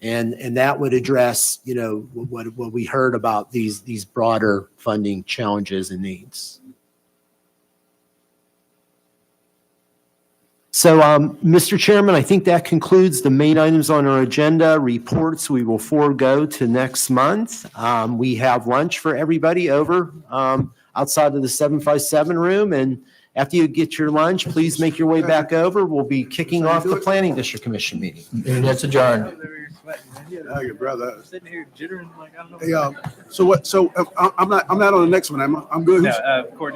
And that would address, what we heard about these broader funding challenges and needs. So, Mr. Chairman, I think that concludes the main items on our agenda. Reports we will forego to next month. We have lunch for everybody over outside of the 757 room. And after you get your lunch, please make your way back over. We'll be kicking off the Planning District Commission meeting. And it's adjourned. Oh, your brother. Sitting here jittering like I don't know. Hey, so I'm not on the next one. I'm good. No, Courtney.